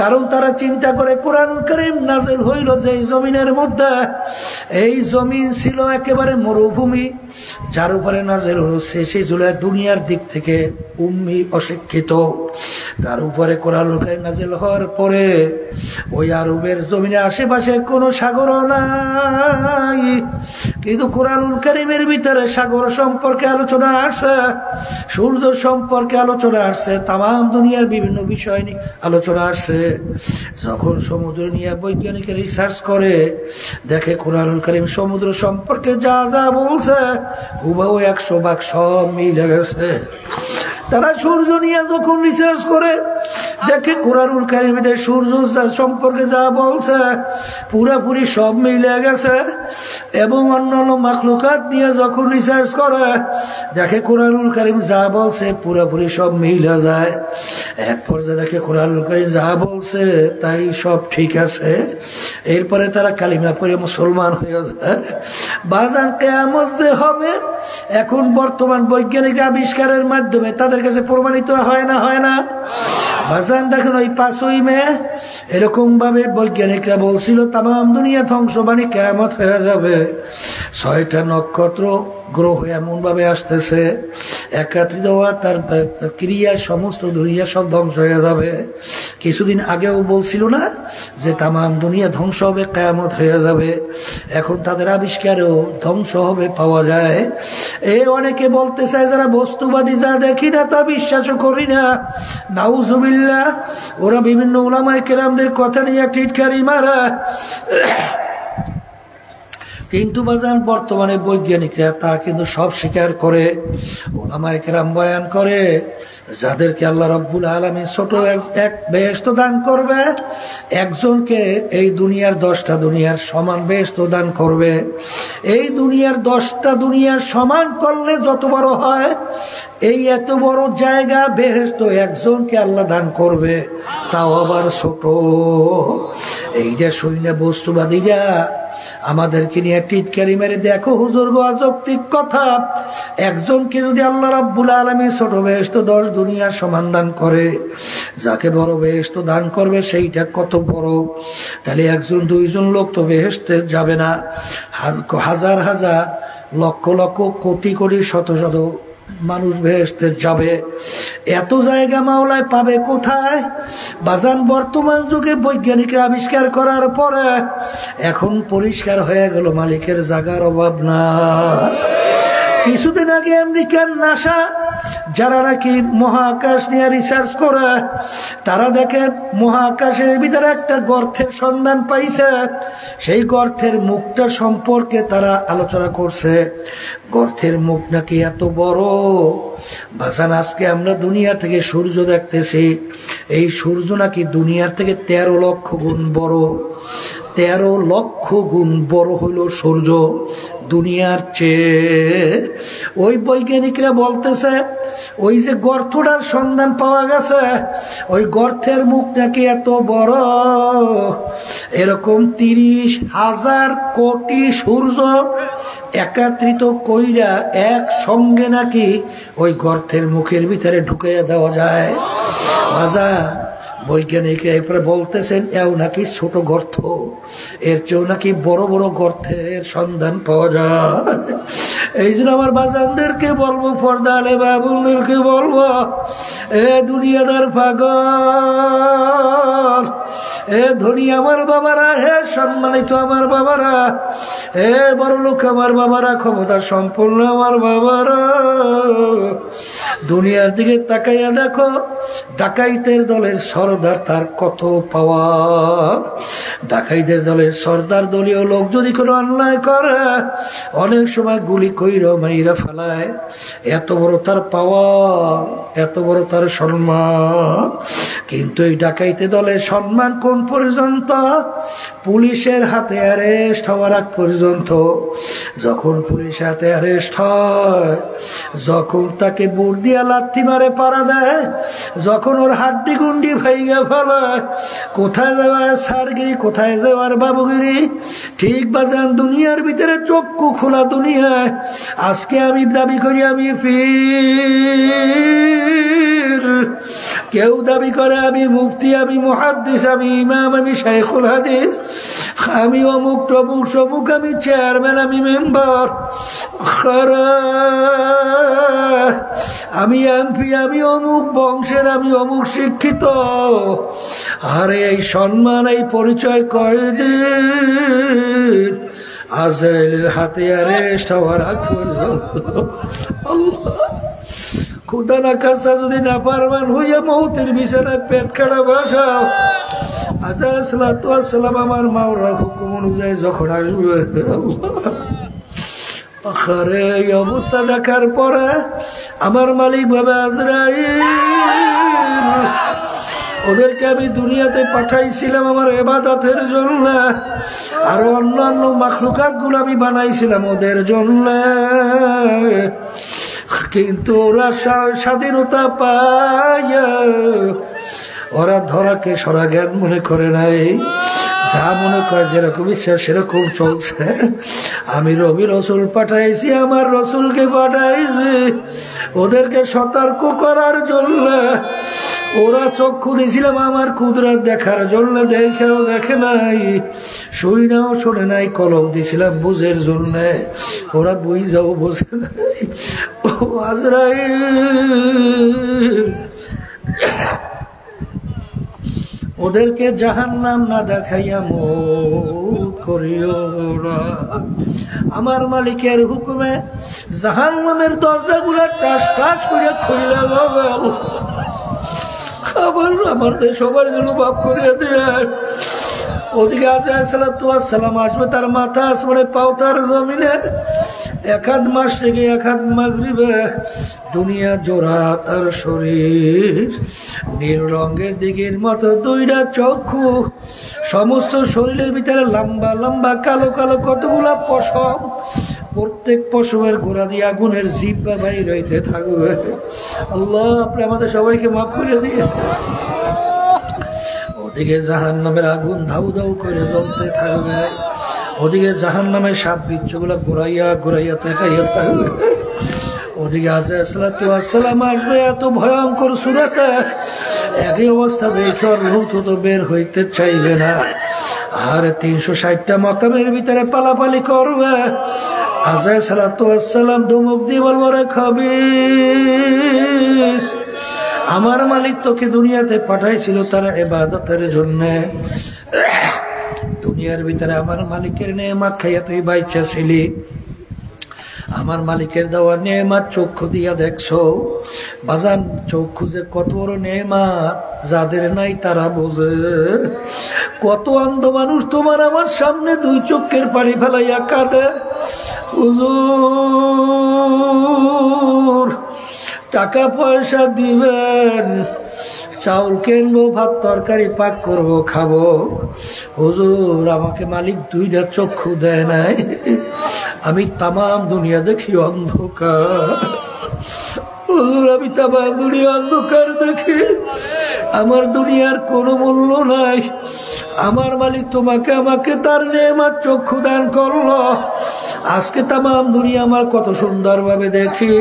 A: কারণ তারা চিন্তা করে কোরআনুল কারীম নাযিল হইল যে জমিনের মধ্যে, এই জমিন ছিল একেবারে মরুভূমি, যার উপরে নাযিল হলো সেই ছিল দুনিয়ার দিক থেকে উম্মি, অশিক্ষিত। তার উপরে কোরআনুল কারীম নাযিল হওয়ার পরে ওই আরবের জমিনে আশেপাশে কোনো সাগরও নাই, কিন্তু কোরআনুল কারীমের ভিতরে সাগর সম্পর্কে আলোচনা আসছে, সূর্য সম্পর্কে আলোচনা আসছে, তাম দুনিয়ার বিভিন্ন বিষয় নিয়ে আলোচনা আসছে। যখন সমুদ্র নিয়ে বৈজ্ঞানিকের রিসার্চ করে দেখে কোরআনুল কারীম সমুদ্র সম্পর্কে যা যা বলছে হুবহু 100 ভাগ সব মিলে গেছে। তারা সূর্য নিয়ে যখন রিসার্চ করে দেখে কোরআনুল কারীমের সূর্য সম্পর্কে যা বলছে পুরাপুরি সব মিলে গেছে। এবং অন্যান্য মাখলুকাত নিয়ে যখন রিসার্চ করে দেখে কোরআনুল কারীম যা বলছে পুরাপুরি সব মিলে যায়। এক পর্যায়ে দেখে কোরআনুল কারীম যা বলছে তাই সব ঠিক আছে, এরপরে তারা কালিমা পড়ে মুসলমান হয়ে যায়। বাজান কিয়ামত যে হবে এখন বর্তমান বৈজ্ঞানিক আবিষ্কারের মাধ্যমে তাদের কাছে প্রমাণিত হয় না, হয় না বাজান? দেখেন ওই 5ই মে এরকম ভাবে বৈজ্ঞানিকরা বলছিল তাম দুনিয়া ধ্বংসবাণী, কিয়ামত হয়ে যাবে। 6টা নক্ষত্র গ্রহ এমন ভাবে আসতেছে একত্রিত হওয়া, তার ক্রিয়া সমস্ত দুনিয়া সব ধ্বংস হয়ে যাবে। কিছুদিন আগেও বলছিল না যে তাম দুনিয়া ধ্বংস হবে, কিয়ামত হয়ে যাবে। এখন তাদের আবিষ্কারেও ধ্বংস হবে পাওয়া যায়। অনেকে বলতে চায় যারা বস্তুবাদী, যা দেখি না তা বিশ্বাসও করি না, নাউজুবিল্লাহ, ওরা বিভিন্ন উলামায়ে কেরামদের কথা নিয়ে টিটকারি মারা। কিন্তু বাজান বর্তমানে বৈজ্ঞানিকরা তা কিন্তু সব স্বীকার করে। উলামায়ে কেরাম বয়ান করে যাদেরকে আল্লাহ রাব্বুল আলামিন ছোট এক বেহেশত দান করবে, একজনকে এই দুনিয়ার 10টা দুনিয়ার সমান বেহেশত দান করবে। এই দুনিয়ার 10টা দুনিয়ার সমান করলে যত বড় হয়, এই এত বড় জায়গা বেহেশত একজনকে আল্লাহ দান করবে, তাও আবার ছোট। এইটা শুনে বস্তুবাদীরা আমাদেরকে নিয়ে টিটকারি মেরে, দেখো হুজুর গো অযৌক্তিক কথা, একজনকে যদি আল্লাহ রাব্বুল আলামিন ছোট বেহেশত 10 দুনিয়ার সমান দান করে, যাকে বড় বেহেশত দান করবে সেইটা কত বড়। তাহলে একজন দুইজন লোক তো বেহেশতে যাবে না, হাজার হাজার লক্ষ লক্ষ কোটি কোটি শত শত মানুষ বেহেশতে যাবে। এত জায়গা মাওলায় পাবে কোথায়? বাজান বর্তমান যুগে বৈজ্ঞানিকরা আবিষ্কার করার পরে এখন পরিষ্কার হয়ে গেল মালিকের জায়গার অভাব না। কিছুদিন আগে আমেরিকার নাসা যারা নাকি মহাকাশ নিয়ে রিসার্চ করে, তারা দেখে মহাকাশের ভিতরে একটা গর্তের সন্ধান পাইছে। সেই গর্তের মুখটা সম্পর্কে তারা আলোচনা করছে। গর্তের মুখ নাকি এত বড় বাজান, আজকে আমরা দুনিয়া থেকে সূর্য দেখতেছি, এই সূর্য নাকি দুনিয়ার থেকে 13 লক্ষ গুণ বড়। 13 লক্ষ গুণ বড় হলো সূর্য দুনিয়ার চেয়ে। ওই বৈজ্ঞানিকরা বলতেছে ওই যে গর্তটার সন্ধান পাওয়া গেছে, ওই গর্তের মুখ নাকি এত বড়, এরকম 30,000 কোটি সূর্য একত্রিত কইরা একসঙ্গে নাকি ওই গর্তের মুখের ভিতরে ঢুকিয়ে দেওয়া যায়। বাজা বৈজ্ঞানিকরা এরপরে বলতেছেন এও নাকি ছোট গর্ত, এর চেয়েও নাকি বড় বড় গর্তের সন্ধান পাওয়া যায়। এই জন্য আমার বাজানদেরকে বলবো, পর্দা আলে বাবুলদেরকে বলবো, এ দুনিয়াদার পাগল, এ ধনী আমার বাবারা, হে সম্মানিত আমার বাবারা, হে বড় লোক আমার বাবারা, ক্ষমতা সম্পন্ন আমার বাবারা, দুনিয়ার দিকে তাকাইয়া দেখো ডাকাইতের দলের সর্দার তার কত পাওয়ার। ডাকাইতের দলের সর্দার দলীয় লোক যদি কোনো অন্যায় করে অনেক সময় গুলি কইরা মাইরা ফেলায়, এত বড় তার পাওয়ার। এত বড় তার সম্মান। কিন্তু এই ডাকাইতে দলের সম্মান কোন পর্যন্ত? পুলিশের হাতে অ্যারেস্ট হওয়ার আগ পর্যন্ত। যখন পুলিশ হাতে অ্যারেস্ট হয়, যখন তাকে বুট দিয়া লাথি মারে পাড়া দেয়, যখন ওর হাড্ডি গুন্ডি ভেঙে ফেলে, কোথায় যাওয়ার সারগিরি, কোথায় যাওয়ার বাবুগিরি? ঠিক বাজান দুনিয়ার ভিতরে চক্ষু খোলা দুনিয়ায়। আজকে আমি দাবি করি আমি পীর, কেউ দাবি করে আমি মুফতি, আমি মুহাদ্দিস, আমি ইমাম, আমি শাইখুল হাদিস, আমি অমুক টমুক সমুক, আমি চেয়ারম্যান, আমি মেম্বার, আমি এমপি, আমি অমুক বংশের, আমি অমুক শিক্ষিত। আরে এই সম্মান, এই পরিচয় কয়দিন? আজরাইলের হাতে অ্যারেস্ট হওয়ার আগ পর্যন্ত। খুদা না কাছা যদি না পারবেন হইয়া মৌতের বিছানায় পেট কাটা বসাও, আলাইহিসসালাম আমার মাওলার হুকুম অনুযায়ী যখন আসবে, আরে এই অবস্থা দেখার পরে আমার মালিক ভাবে আজরাইল, ওদেরকে আমি দুনিয়াতে পাঠাইছিলাম আমার ইবাদতের জন্য, আর অন্যান্য মাখলুকাত গুলো আমি বানাইছিলাম ওদের জন্য। কিন্তু ওরা স্বাধীনতা পায়, ওরা ধরাকে সরা জ্ঞান মনে করে নাই, যা মনে করে যেরকম ইচ্ছা সেরকম চলছে। আমি রবি রসুল পাঠাইছি, আমার রসুলকে পাঠাইছি ওদেরকে সতর্ক করার জন্য। ওরা চক্ষু দিয়েছিলাম আমার কুদরত দেখার জন্য, দেখেও দেখে নাই, শুই নাও শোনে নাই। কলম দিয়েছিলাম বুঝের জন্য, ওরা বুঝাও বোঝে নাই। ও আজরাইল, ওদেরকে জাহান্নাম না দেখাইয়া মৌত করিও না। আমার মালিকের হুকুমে জাহান্নামের দরজাগুলা টাস টাস করে খুলে যাবে। আমাদের সবার জন্য মাফ করিয়া দিয়ে। ওদিকে আলাইহিসসালাম আসবে, তার মাথা আসমানে, পাও তার জমিনে, এক হাত মাস থেকে এক হাত মাগরিবে, দুনিয়া জোড়া তার শরীর, নীল রঙের দিকের মতো দুইটা চক্ষু, সমস্ত শরীরের ভিতরে লম্বা লম্বা কালো কালো কতগুলা পশম, প্রত্যেক পশমের গোড়া দিয়ে আগুনের জিহ্বা বাইর হইতে থাকবে। আল্লাহ আপনি আমাদের সবাইকে মাফ করে দিয়ে। ওদিকে জাহান্নামের আগুন ধাউ ধাউ করে জ্বলতে থাকবে, ওদিকে জাহান্নামের সাপ বিচ্ছুগুলো ঘুরাইয়া ঘুরাইয়া দেখাইয়া থাকবে। ওদিকে আলাইহিসসালাম আসবে এত ভয়ঙ্কর সুরাতে, একই অবস্থা দেখে ওর রূহ তো বের হইতে চাইবে না। আর 360টা মাকামের ভিতরে পালাপালি করবে। আলাইহিসসালাম ধমক দিয়ে বলবো, রে খাবিস, আমার মালিক তোকে দুনিয়াতে পাঠাইছিল তার ইবাদতের জন্য। দুনিয়ার ভিতরে আমার মালিকের নেয়ামত খাইয়া তুই বাইচা ছিলি, আমার মালিকের দেওয়া নেয়ামত চক্ষু দিয়া দেখছো। বাজান চক্ষু যে কত বড় নেয়ামত, যাদের নাই তারা বোঝে। কত অন্ধ মানুষ তোমার আমার সামনে দুই চোখের পানি ফেলাইয়া কাঁদে, হুজুর টাকা পয়সা দিবেন, চাউল কিনবো, ভাত তরকারি পাক করবো, খাবো, হুজুর আমাকে মালিক দুইটা চক্ষু দেয় নাই, আমি তামাম দুনিয়া দেখি অন্ধকার, হুজুর আমি তামাম দুনিয়া অন্ধকার দেখি, আমার দুনিয়ার কোনো মূল্য নাই। আমার মালিক তোমাকে আমাকে তার নেয়ামত চক্ষু দান করলো, আজকে তামাম দুনিয়া আমার কত সুন্দর ভাবে দেখি।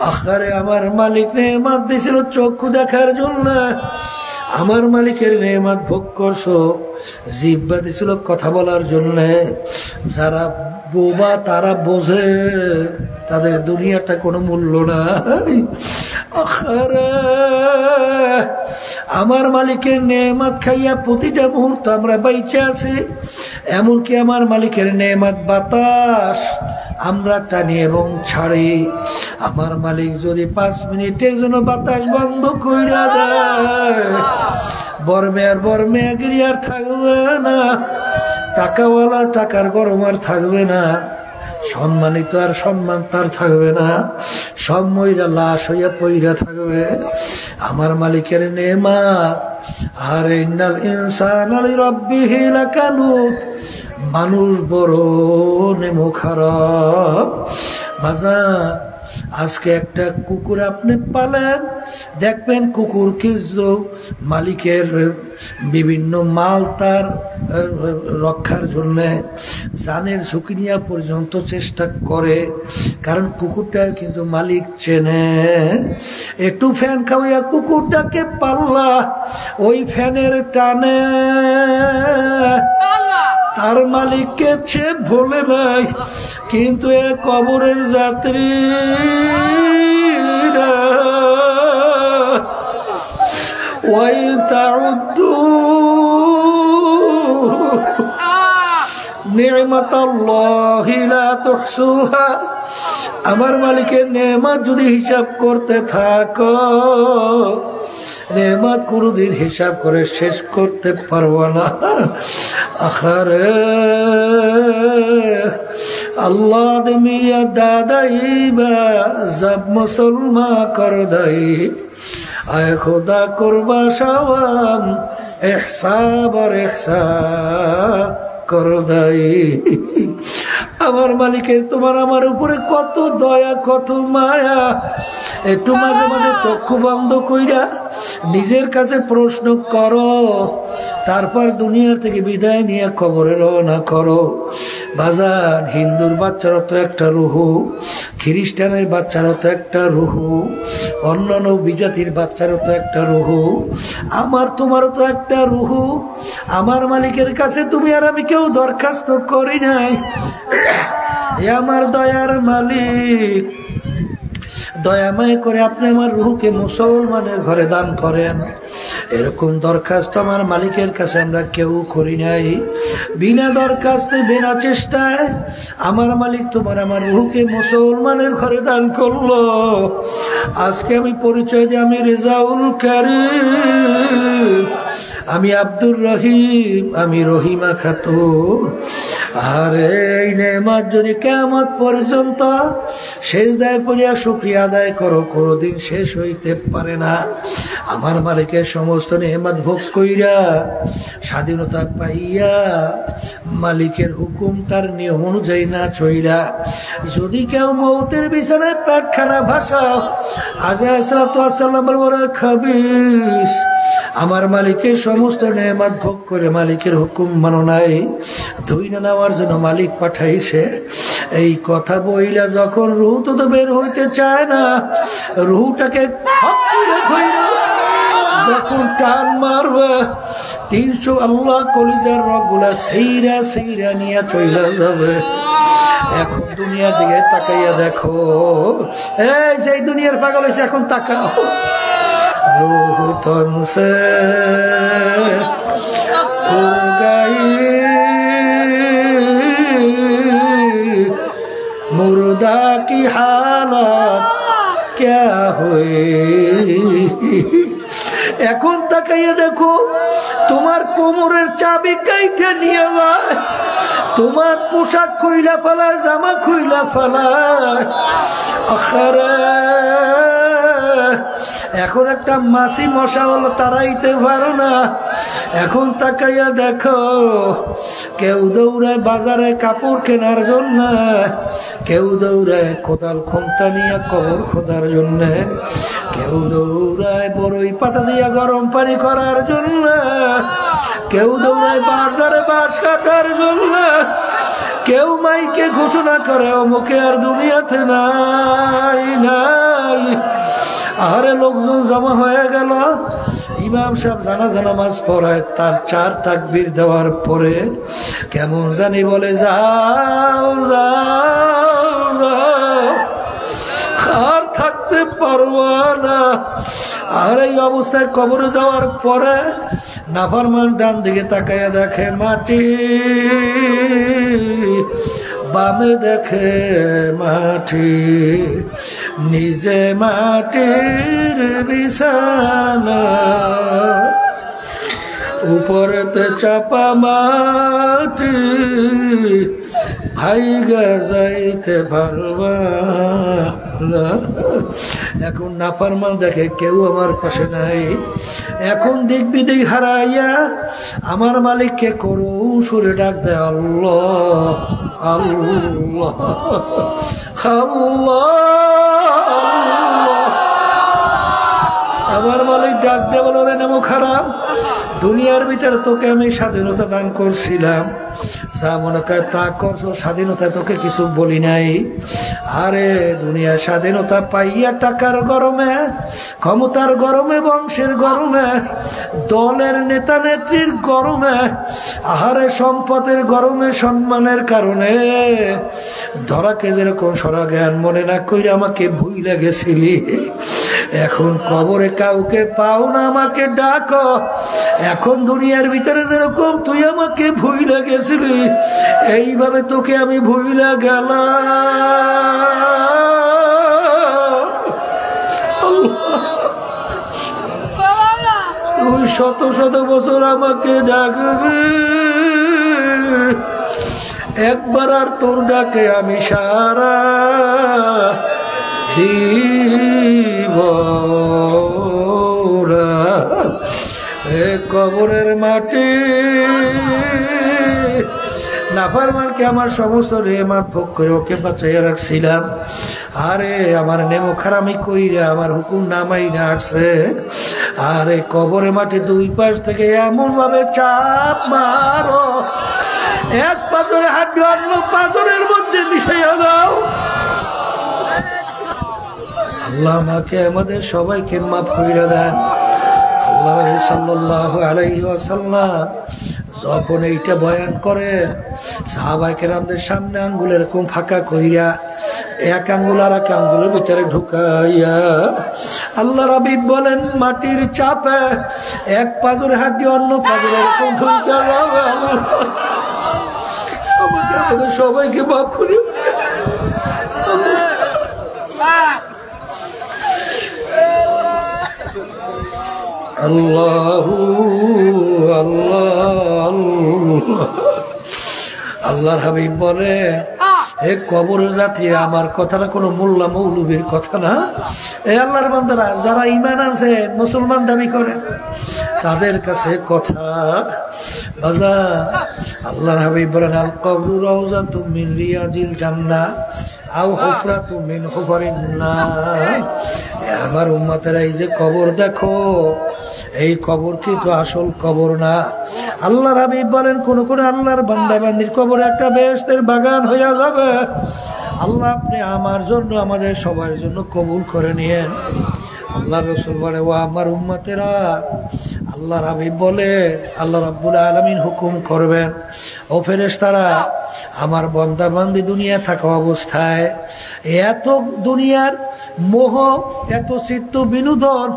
A: আখারে আমার মালিক নেয়ামত দিয়েছিল চক্ষু দেখার জন্য, আমার মালিকের নেয়ামত ভোগ করছো, জিহ্বা দিয়েছিল কথা বলার জন্য। যারা বোবা তারা বোঝে তাদের দুনিয়াটা কোনো মূল্য নাই। আখারে আমার মালিকের নেয়ামত খাইয়া প্রতিটা মুহূর্ত আমরা বাইচে আছি। এমনকি আমার মালিকের নেয়ামত বাতাস আমরা টানি এবং ছাড়ি। আমার মালিক যদি 5 মিনিটের জন্য বাতাস বন্ধ কইরা দেয়, বর্মে আর থাকবে না, টাকাওয়ালা টাকার গরম আর থাকবে না, সম্মানিত আর সম্মান তার থাকবে না, সব ময়রা লাশ হইয়া পইরা থাকবে। আমার মালিকের নেমাত। আর ইন্নাল ইনসানা লিরাব্বিহি লাকানুত, মানুষ বড় নেমো খারাপ। বাজার আজকে একটা কুকুর আপনি পালেন, দেখবেন কুকুর কিছু মালিকের বিভিন্ন মাল তার রক্ষার জন্য জানের ঝুঁকি নিয়ে পর্যন্ত চেষ্টা করে, কারণ কুকুরটা কিন্তু মালিক চেনে। একটু ফ্যান খাওয়াইয়া কুকুরটাকে পাল্লা, ওই ফ্যানের টানে তার মালিককে সে ভোলে নাই। কিন্তু এ কবরের যাত্রী ওই তাউদ্দু নি'মাতাল্লাহি লা তুহসুহা, আমার মালিকের নেয়ামত যদি হিসাব করতে থাকো, নেয়ামত কোনদিন হিসাব করে শেষ করতে পারবো না। আখারে আল্লাহ মিয়া দাদাই বা জব মুসলমা কর দাই, আয় খোদা করবা সওয়াম ইহসাব আর ইহসাব কর দাই। আমার মালিকের তোমার আমার উপরে কত দয়া, কত মায়া। একটু মাঝে মাঝে চক্ষু বন্ধ কইরা নিজের কাছে প্রশ্ন করো, তারপর দুনিয়ার থেকে বিদায় নিয়ে কবরে রওনা করো। বাজান, হিন্দুর বাচ্চারও তো একটা রুহু, খ্রিস্টানের বাচ্চারও তো একটা রুহু, অন্যান্য বিজাতির বাচ্চারও তো একটা রুহু, আমার তোমারও তো একটা রুহু। আমার মালিকের কাছে তুমি আর আমি কেউ দরখাস্ত করি নাই, এ আমার দয়ার মালিক, দয়াময় করে আপনি আমার রুহকে মুসলমানের ঘরে দান করেন। এরকম দরখাস্ত আমার মালিকের কাছে আমরা কেউ করি নাই। বিনা দরখাস্তে, বিনা চেষ্টায় আমার মালিক তোমার আমার রুহকে মুসলমানের ঘরে দান করলো। আজকে আমি পরিচয় দিই, আমি রেজাউল কারীম, আমি আব্দুর রহিম, আমি রহিমা খাতুন। আর এই নেয়ামত যদি কিয়ামত পর্যন্ত সেজদায় পড়িয়া শুকরিয়া আদায় করো, কোনদিন শেষ হইতে পারে না। আমার মালিকের সমস্ত নেয়ামত ভোগ কইরা, স্বাধীনতা পাইয়া, মালিকের হুকুম তার নিয়ম অনুযায়ী না চইরা যদি কেউ মৌতের বিছানায় পেটখানা ভাসাও, আজরাইল বলে খাবিস, আমার মালিকের সমস্ত নেয়ামত ভোগ করে মালিকের হুকুম মানো নাই, ধুই না নেওয়ার জন্য মালিক পাঠাইছে। এই কথা বইলা যখন রুহ তো বের হইতে চায় না, রুহটাকে যখন টান মারবে 300 আল্লাহ কলিজার রগগুলা সেইরা সেইরা নিয়ে চইলা যাবে। এখন দুনিয়ার দিকে তাকাইয়া দেখো, এই যে দুনিয়ার পাগল হয়েছে, এখন তাকাও, रूह तुमसे हो गई, मुर्दा की हालत क्या हुई। এখন তাকাইয়া দেখো, তোমার কোমরের চাবি কাইটা নিয়ে যায়, তোমার পোশাক খুইলা ফেলায়, জামা খুইলা ফেলায়। আখারে এখন একটা মাছি মশা হলো তাড়াইতে পারো না। এখন তাকাইয়া দেখো, কেউ দৌড়ায় বাজারে কাপড় কেনার জন্য, কেউ দৌড়ায় কোদাল খন্তা নিয়ে কবর খোদার জন্য, কেউ দৌড়ায় বড়ই পাতা দিয়া গরম পানি করার জন্য, কেউ দৌড়ায় বাজারে বাঁশ কাটার জন্য, কেউ মাইকে ঘোষণা করে অমুকে আর দুনিয়াতে নাই নাই। আরে লোকজন জমা হয়ে গেল, ইমাম সাহেব জানাজা নামাজ পড়ায়, তার 4 তাকবীর দেওয়ার পরে কেমন জানি বলে যাও যাও যাও, আর থাকতে পারবো না। আর এই অবস্থায় কবরে যাওয়ার পরে নাফরমান ডান দিকে তাকাইয়া দেখে মাটি, বামে দেখে মাটি, নিজে মাটির বিছানা, উপরেতে চাপা মাটি, ভাইগা যাইতে পারবা না। এখন নাফরমান দেখে কেউ আমার পাশে নাই, এখন দেখবি দেখ হারাইয়া আমার মালিককে করুণ সুরে ডাক দেয় আল্লাহ আল্লাহ আল্লাহ। আমার মালিক ডাক দে বলো রে নামো খারাপ, দুনিয়ার ভিতরে তোকে আমি স্বাধীনতা দান করছিলাম, যা মনে করে তা করছো, স্বাধীনতা তোকে কিছু বলি নাই। আরে দুনিয়ার স্বাধীনতা পাইয়া টাকার গরমে, ক্ষমতার গরমে, বংশের গরমে, দলের নেতা নেত্রীর গরমে, আহারে সম্পদের গরমে, সম্মানের কারণে ধরাকে যেরকম সরা জ্ঞান মনে না কইরা আমাকে ভুইলা গেছিলি, এখন কবরে কাউকে পাও না আমাকে ডাকো। এখন দুনিয়ার ভিতরে যেরকম তুই আমাকে ভুইলা গেছিলি, এইভাবে তোকে আমি ভুইলা গেলাম। তুই শত শত বছর আমাকে ডাকবি, একবার আর তোর ডাকে আমি সারা দিব এ কবরের মাটি। নাফরমানকে আমার সমস্ত নেয়ামত ভোগ করে ওকে বাঁচাইয়া রাখছিলাম, আরে আমার নেমো খারামি কইরা আমার হুকুম নামাই না আসছে, আরে কবরের মাটি দুই পাশ থেকে এমন ভাবে চাপ মারো, এক পাথরে হাড্ডি অন্য পাথরের মধ্যে মিশাইয়া দাও। আল্লাহ আমাকে আমাদের সবাইকে মাফ কইরা দেন। আল্লাহ সাল্লাল্লাহু আলাইহি ওয়াসাল্লাম যখন এইটা বয়ান করে, সাহাবায়ে কেরামদের সামনে আঙ্গুল এরকম ফাঁকা কইরা এক আঙ্গুল আর এক আঙ্গুলের ভিতরে ঢুকাইয়া আল্লাহ রাবিব বলেন, মাটির চাপে এক পাথরে হাড্ডি অন্য পাথরে এরকম ঢুকা যাবে। আমাদের সবাইকে মাফ করে আল্লাহু আল্লাহ। আল্লাহর হাবিব বলে, এ কবরের যাত্রী, আমার কথাটা কোনো মোল্লা মৌলবীর কথা না, এ আল্লাহর বান্দারা যারা ঈমান আনছে, মুসলমান দাবি করে, তাদের কাছে কথা বাজা। আল্লাহর হাবিব বলেন, আল কবরু রাউযাতুম মিন রিয়াজিল জান্নাহ আও হুফরাতুম মিন হুফারিন নার। আমার উম্মতেরা এই যে কবর দেখো, এই কবর কিন্তু আসল কবর না। আল্লাহর হাবিব বলেন, কোন কোন আল্লাহর বান্দা বান্দির কবর একটা বেহেশতের বাগান হইয়া যাবে। আল্লাহ আপনি আমার জন্য, আমাদের সবার জন্য কবুল করে নিয়েন। আল্লাহ রাসূল বলে, ও আমার উম্মতেরা, আল্লাহর হাবিব বলে, আল্লাহ রাব্বুল আলামিন হুকুম করবেন, ও ফেরেশতারা, আমার বান্দা বান্দি দুনিয়া থাকা অবস্থায় এত দুনিয়ার মোহ, এত চিত্ত বিনোদন,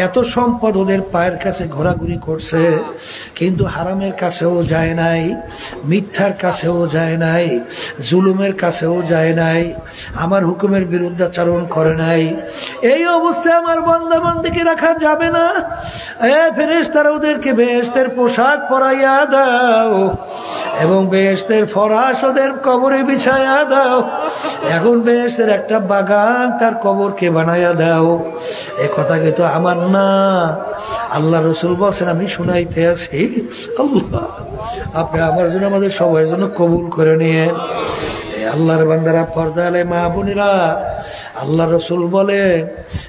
A: এত সম্পদ ওদের পায়ের কাছে ঘোরাঘুরি করছে, কিন্তু হারামের কাছেও যায় নাই, মিথ্যার কাছেও যায় নাই, জুলুমের কাছেও যায় নাই, আমার হুকুমের বিরুদ্ধাচরণ করে নাই। এই অবস্থায় আমার বান্দা বান্দিকে রাখা যাবে না। এ ফেরেশতারা, ওদেরকে বেহেশতের পোশাক পরাইয়া দাও এবং বেহেশতের ফরাশ ওদের কবরে বিছাইয়া দাও। এখন বেহেশতের একটা বাগান তার কবরকে বানাইয়া দাও। এ কথা কিন্তু আমার না, আল্লাহ রাসূল বলেন, আমি শুনাইতে আছি। আল্লাহ আপনি আমার জন্য, আমাদের সবার জন্য কবুল করে নিয়েন। আল্লাহর বান্দারা, পর্দা আলে মা বোনেরা, আল্লাহ রাসূল বলে,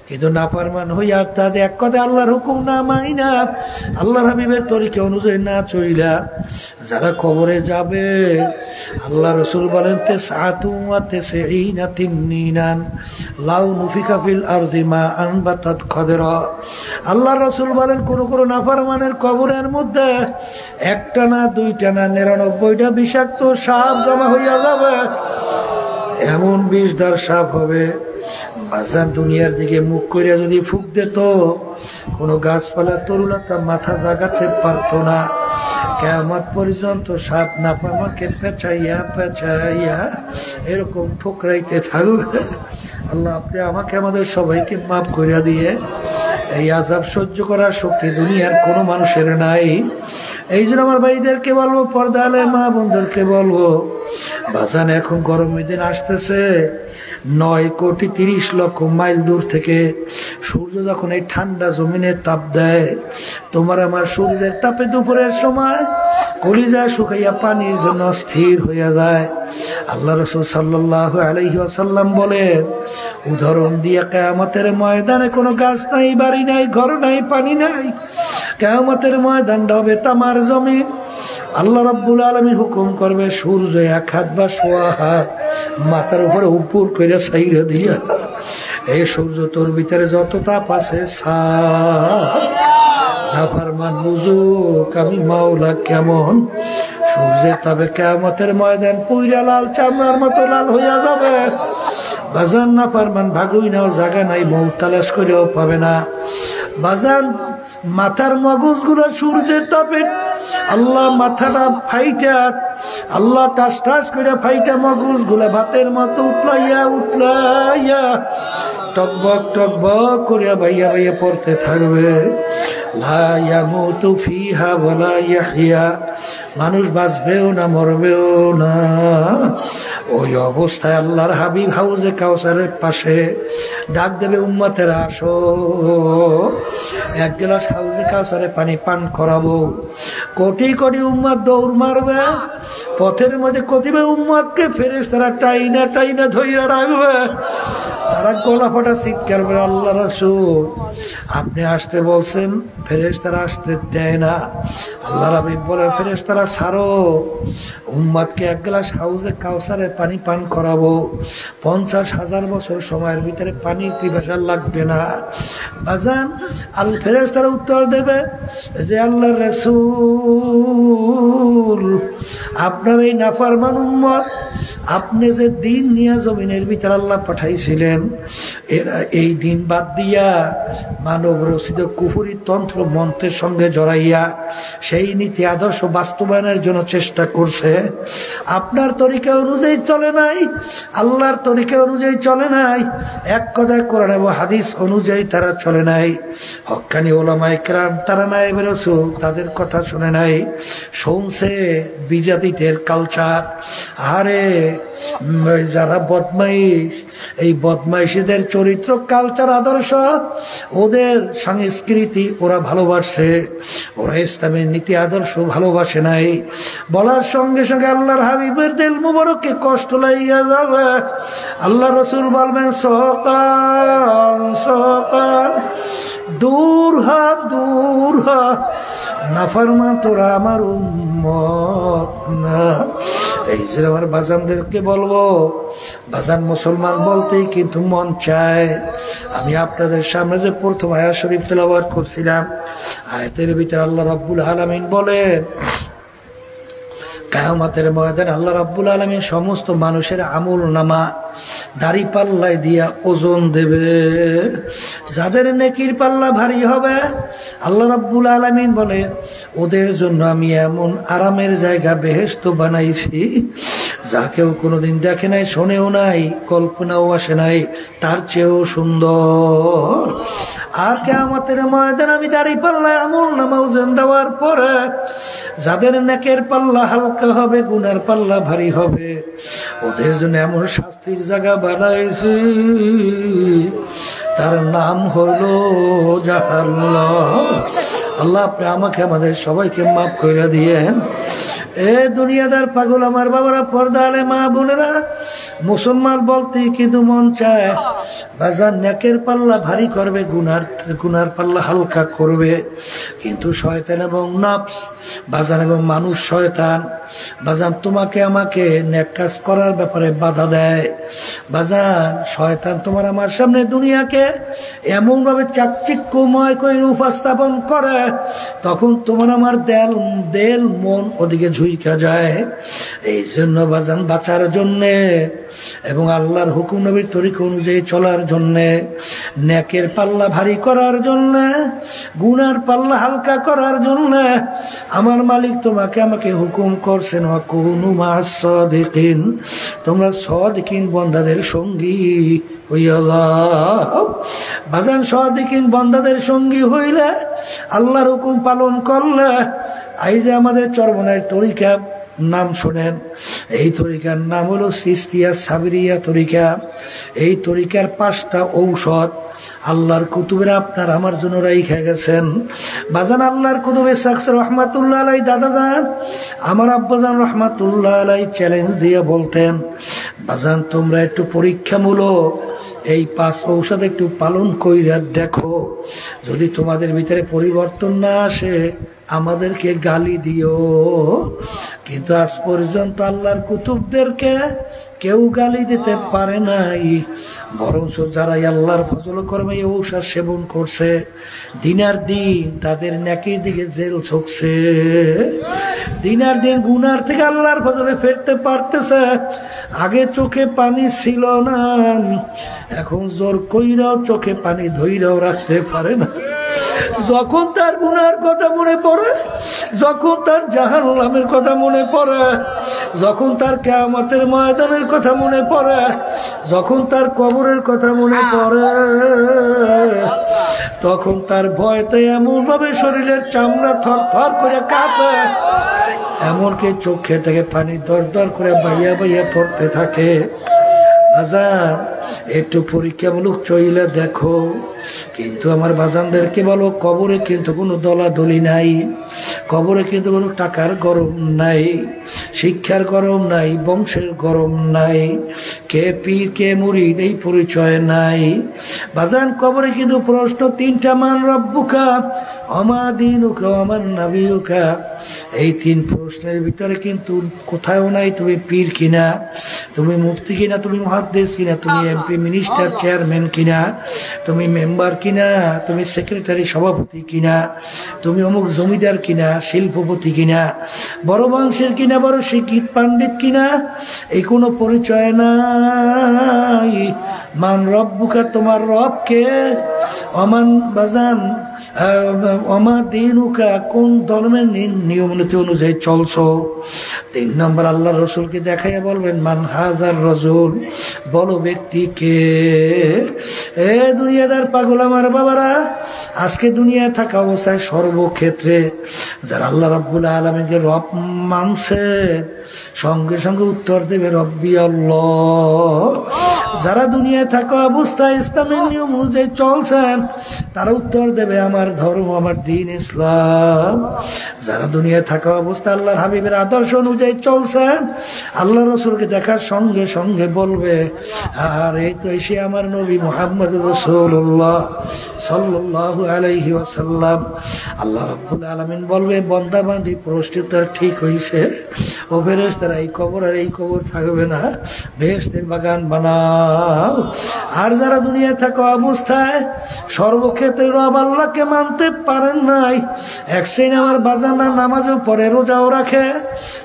A: কিন্তু নাফরমান হইয়া তাদের এক কথা আল্লাহর হুকুম না মাইনা, আল্লাহর হাবিবের তরিকা অনুযায়ী না চইলা যারা কবরে যাবে, আল্লাহ রাসূল বলেন, তেসআতুন ওয়া তেসঈনা তিন্নিনান লাউ নুফিকা ফিল আরদি মা আনবাতাত খাদরা। আল্লাহ রাসূল বলেন, কোন কোন নাফরমানের কবরের মধ্যে একটা না, দুইটা না, 99টা বিষাক্ত সাপ জমা হইয়া যাবে। এমন বিষধর সাপ হবে, বাজার দুনিয়ার দিকে মুখ করে যদি ফুক দিত, কোনো গাছপালা তরুলতা মাথা জাগাতে পারতো না। কিয়ামত পর্যন্ত সাপ নাফরমানকে পেঁচাইয়া পেঁচাইয়া এরকম ঠোকরাইতে থাকবে। আল্লাহ আপনি আমাকে, আমাদের সবাইকে মাফ করিয়া দিয়ে, এই আযাব সহ্য করার শক্তি দুনিয়ার কোনো মানুষের নাই। এই জন্য আমার ভাইদেরকে বলবো, পর্দা আলে মা বোনদেরকে বলবো, বাজান এখন গরমের দিন আসতেছে, 9,30,00,000 মাইল দূর থেকে সূর্য যখন এই ঠান্ডা জমিনে তাপ দেয়, তোমার আমার সূর্যের তাপে দুপুরের সময় কলিজা শুকাইয়া পানির জন্য স্থির হইয়া যায়। আল্লাহ রাসূল সাল্লাল্লাহু আলাইহি ওয়াসাল্লাম বলেন, উদাহরণ দিয়ে কিয়ামতের ময়দানে কোনো গাছ নাই, বাড়ি নাই, ঘর নাই, পানি নাই। কিয়ামতের ময়দানটা হবে তামার জমিন। আল্লাহ রাব্বুল আলামিন হুকুম করবে, সূর্য 1 হাত বা 1.25 হাত মাথার উপরে উপর করে ছাইরা দিয়া, এই সূর্য তোর ভিতরে যত তাপ আছে নাফরমান বুঝুক আমি মাওলা কেমন। সূর্যের তাপে কিয়ামতের ময়দান পুইরা লাল চামড়ার মতো লাল হইয়া যাবে। বাজান নাফরমান ভাগুই নাও, জায়গা নাই, মৌত তালাশ করেও পাবে না। বাজান মাথার মগজগুলো সূর্যের তাপে আল্লাহ মাথাটা ফাইটা, আল্লাহ টাস টাস করে ফাইটা মগজগুলো ভাতের মতো উতলাইয়া টকবক টকবক করিয়া বাইয়া বাইয়া পড়তে থাকবে। লা ইয়ামুতু ফিহা ওয়ালা ইয়াহইয়া, মানুষ বাঁচবেও না মরবেও না। ওই অবস্থায় আল্লাহর হাবিব হাউজে কাউসারের পাশে ডাক দেবে, উম্মতেরা আসো, 1 গ্লাস হাউজে কাউসারে পানি পান করাবো। কোটি কোটি উম্মত দৌড় মারবে, পথের মধ্যে কতিবে উম্মতকে ফেরেশতারা টাইনা টাইনা ধইরা রাখবে। তারা গলা ফাটা চিৎকার করে, আল্লাহ রাসূল আপনি আসতে বলছেন, ফেরেশতারা আসতে দেয় না। আল্লাহ হাবিব বলে, ফেরেশতারা ছাড়ো, উম্মতকে 1 গ্লাস হাউজে কাউসারে পানি পান করাবো। 50,000 বছর সময়ের ভিতরে পানির পিপাসা লাগবে না। বাজান আল ফেরেশতারা উত্তর দেবে যে, আল্লাহর রাসূল আপনার এই নাফরমান উম্মত, আপনি যে দিন নিয়ে জমিনের ভিতরে আল্লাহ পাঠাইছিলেন, এরা এই দিন বাদ দিয়া মানব রচিত কুফরি তন্ত্র মন্ত্রের সঙ্গে জড়াইয়া সেই নীতি আদর্শ বাস্তবায়নের জন্য চেষ্টা করছে। আপনার তরিকা অনুযায়ী চলে নাই, আল্লাহর তরিকা অনুযায়ী চলে নাই, এক কথায় কোরআন এবং হাদিস অনুযায়ী তারা চলে নাই। হক্কানি ওলামায়ে কেরাম তারা নায়েব রাসূল, তাদের কথা শুনে নাই, শুনছে বিজাতিদের কালচার। আরে যারা বদমাইশ, এই বদমাইশীদের চরিত্র, কালচার, আদর্শ, ওদের সংস্কৃতি ওরা ভালোবাসে, ওরা ইসলামের নীতি আদর্শ ভালোবাসে নাই। বলার সঙ্গে সঙ্গে আল্লাহর হাবিবের দিল মুবারককে কষ্ট লাগিয়া যাবে। আল্লাহ রাসূল বলবেন, সকাল সকাল দূর হ দূর হ, নাফরমান তোরা আমার উম্মত না। এই যে আমার বাজানদেরকে বলবো, বাজান মুসলমান বলতেই কিন্তু মন চায়। আমি আপনাদের সামনে যে প্রথম আয়াত শরীফ তেলাওয়াত করছিলাম, আয়াতের ভিতরে আল্লাহ রাব্বুল আলামিন বলেন, কিয়ামতের ময়দানে আল্লাহ রাব্বুল আলামিন সমস্ত মানুষের আমল নামা দাড়ি পাল্লায় দিয়া ওজন দেবে। যাদের নেকির পাল্লা ভারী হবে, আল্লাহ রাব্বুল আলামিন বলে, ওদের জন্য আমি এমন আরামের জায়গা বেহেশত বানাইছি যা কেউ কোনোদিন দেখে নাই, শোনেও নাই, কল্পনাও আসে নাই, তার চেয়েও সুন্দর। আর কিয়ামতের ময়দানে আমি দাড়ি পাল্লায় আমল নামা ওজন দেওয়ার পরে যাদের নেকের পাল্লা হালকা হবে, গুনার পাল্লা ভারী হবে, ওদের জন্য এমন শাস্তির জায়গা বানাইছি, তার নাম হলো জাহান্নাম। আল্লাহ আপনি আমাকে আমাদের সবাইকে মাফ করে দিয়েন। এ দুনিয়াদার পাগল আমার বাবারা, পর্দা আলে মা বোনেরা, মুসলমান বলতেই কিন্তু মন চায়। বাজান নেকের পাল্লা ভারী করবে, গুনার পাল্লা হালকা করবে, কিন্তু শয়তান এবং নফস বাজান এবং মানুষ শয়তান বাজান তোমাকে আমাকে নেক কাজ করার ব্যাপারে বাধা দেয়। বাজান শয়তান তোমার আমার সামনে দুনিয়াকে এমন ভাবে চাকচিক্যময় করে উপস্থাপন করে, তখন তোমার আমার দেল মন ওদিকে ঝুঁকা যায়। এই জন্য বাজান বাঁচার জন্যে এবং আল্লাহর হুকুম নবীর তরিকা অনুযায়ী চলার জন্যে, নেকের পাল্লা ভারী করার জন্যে, গুনার পাল্লা হালকা করার জন্যে আমার মালিক তোমাকে আমাকে হুকুম করছেন, ওয়াকুনু মা'আস সাদিকিন, তোমরা সাদিকিন বান্দাদের সঙ্গী হইয়া যাও। বাজান সাদিকিন বান্দাদের সঙ্গী হইলে, আল্লাহর হুকুম পালন করলে, এই যে আমাদের চরমনের তরিকা নাম শোনেন, এই তরিকার নাম হলো সিস্তিয়া সাবিরিয়া তরিকা। এই তরিকার 5টা ঔষধ আল্লাহর কুতুবেরা আপনার আমার জন্য রাইখা গেছেন। বাজান আল্লাহর কুতুবে শাখস রহমাতুল্লাহ আলাইহি দাদা যান, আমার আব্বাজান রহমাতুল্লাহ আলাইহি চ্যালেঞ্জ দিয়ে বলতেন, বাজান তোমরা একটু পরীক্ষামূলক এই 5 ঔষধ একটু পালন কইরা দেখো, যদি তোমাদের ভিতরে পরিবর্তন না আসে আমাদেরকে গালি দিও। কিন্তু আজ পর্যন্ত আল্লাহর কুতুবদেরকে কেউ গালি দিতে পারে নাই, বরঞ্চ যারা আল্লাহর ফজল কর্মে ঔষধ সেবন করছে দিনার দিন তাদের নেকির দিকে জেল ছুকছে, দিনার দিন গুনার থেকে আল্লাহর ফজলে ফিরতে পারতেছে। আগে চোখে পানি ছিল না, এখন জোর কইরাও চোখে পানি ধইরাও রাখতে পারে না। যখন তার গুনার কথা মনে পড়ে, যখন তার জাহান্নামের কথা মনে পড়ে, যখন তার কিয়ামতের ময়দানের কথা মনে পড়ে, যখন তার কবরের কথা মনে পড়ে, তখন তার ভয়তে এমন ভাবে শরীরের চামড়া থরথর করে কাঁপে, এমনকি চোখে থেকে পানি দর দর করে বাইয়া বাইয়া পড়তে থাকে। বাজান একটু পরীক্ষামূলক চইলে দেখো। কিন্তু আমার বাজানদেরকে বলো, কবরে কিন্তু কোনো দলাদলি নাই, কবরে কিন্তু কোনো টাকার গরম নাই, শিক্ষার গরম নাই, বংশের গরম নাই, কে পীর কে মুরিদ এই পরিচয় নাই। বাজান কবরে কিন্তু প্রশ্ন 3টা, মান রব্বুকা ওমা দীনুকা ওমান নাবিয়ুকা। এই 3 প্রশ্নের ভিতরে কিন্তু কোথাও নাই তুমি পীর কিনা, তুমি মুফতি কিনা, তুমি মুহাদ্দিস কিনা, তুমি এমপি মিনিস্টার চেয়ারম্যান কিনা, তুমি মেম্বার কিনা, তুমি সেক্রেটারি সভাপতি কিনা, তুমি অমুক জমিদার কিনা, শিল্পপতি কিনা, বড় বংশের কিনা, বড় শিক্ষিত পাণ্ডিত কিনা, এই কোনো পরিচয় নাই। মান রব্বুকা, তোমার রবকে, অমান বাজান অমা দিনুকা, কোন ধর্মের নিয়ম নীতি অনুযায়ী চলছো। 3 নম্বর আল্লাহ রসুলকে দেখাইয়া বলবেন, মান হাজার রসুল, বলো ব্যক্তিকে। এ দুনিয়াদার পাগল আমার বাবারা, আজকে দুনিয়ায় থাকা অবস্থায় সর্বক্ষেত্রে যারা আল্লাহ রাব্বুল আলামিনকে রব মানছে, সঙ্গে সঙ্গে উত্তর দেবে রব্বি আল্লাহ। যারা দুনিয়ায় থাকা অবস্থায় ইসলামের নিয়ম অনুযায়ী চলছেন, তারা উত্তর দেবে আমার ধর্ম, আমার দিন ইসলাম। যারা দুনিয়ায় থাকা অবস্থায় আল্লাহর হাবিবের আদর্শ অনুযায়ী চলছেন, আল্লাহ রসুলকে দেখার সঙ্গে সঙ্গে বলবে, আর এই তো এসে আমার নবী মুহাম্মদ রাসূলুল্লাহ সাল্লাল্লাহু আলাইহি ওয়াসাল্লাম। আল্লাহ রাব্বুল আলামিন বলবে, বান্দা বান্দি প্রশ্নটা ঠিক হইছে, ও ফেরেশতারা এই কবর আর এই কবর থাকবে না, বেহেশতের বাগান বানাও। আর যারা দুনিয়ায় থাকা অবস্থায় সর্বক্ষেত্রে রব আল্লাহকে মানতে পারেন নাই, এক শ্রেণী আমার বাজানা নামাজও পড়ে, রোজাও রাখে,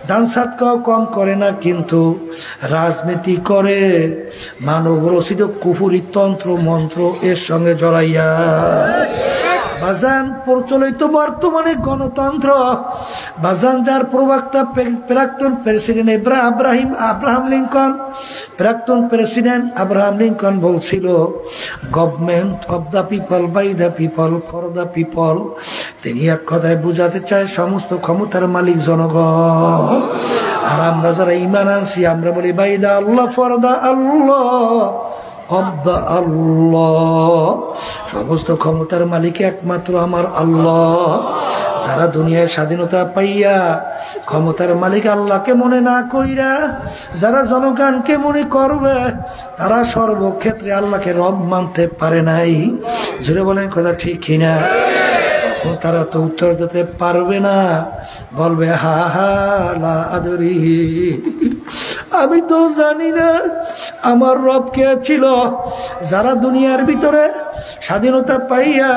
A: দান সাদকাও কম করে না, কিন্তু রাজনীতি করে, মানব রচিত কুফরি তন্ত্র মন্ত্র এর সঙ্গে জড়াইয়া। বাজান প্রচলিত বর্তমানে গণতন্ত্র, বাজান যার প্রবক্তা প্রাক্তন প্রেসিডেন্ট আব্রাহাম লিঙ্কন, প্রাক্তন প্রেসিডেন্ট আব্রাহাম লিঙ্কন বলছিল, government of the people, by the people, for the people. তিনি এক কথায় বুঝাতে চায় সমস্ত ক্ষমতার মালিক জনগণ। আর আমরা যারা ঈমান আনছি, আমরা বলি by the Allah, for the Allah, of the Allah. সমস্ত ক্ষমতার মালিক একমাত্র আমার আল্লাহ। যারা দুনিয়ায় স্বাধীনতা পাইয়া ক্ষমতার মালিক আল্লাহকে মনে না কইরা যারা জনগণকে মনে করবে, তারা সর্বক্ষেত্রে আল্লাহকে রব মানতে পারে নাই। জুড়ে বলেন কথা ঠিক কিনা? তারা তো উত্তর দিতে পারবে না, বলবে হা হা লা আদরি, আমি তো জানি না আমার রব কে ছিল। যারা দুনিয়ার ভিতরে স্বাধীনতা পাইয়া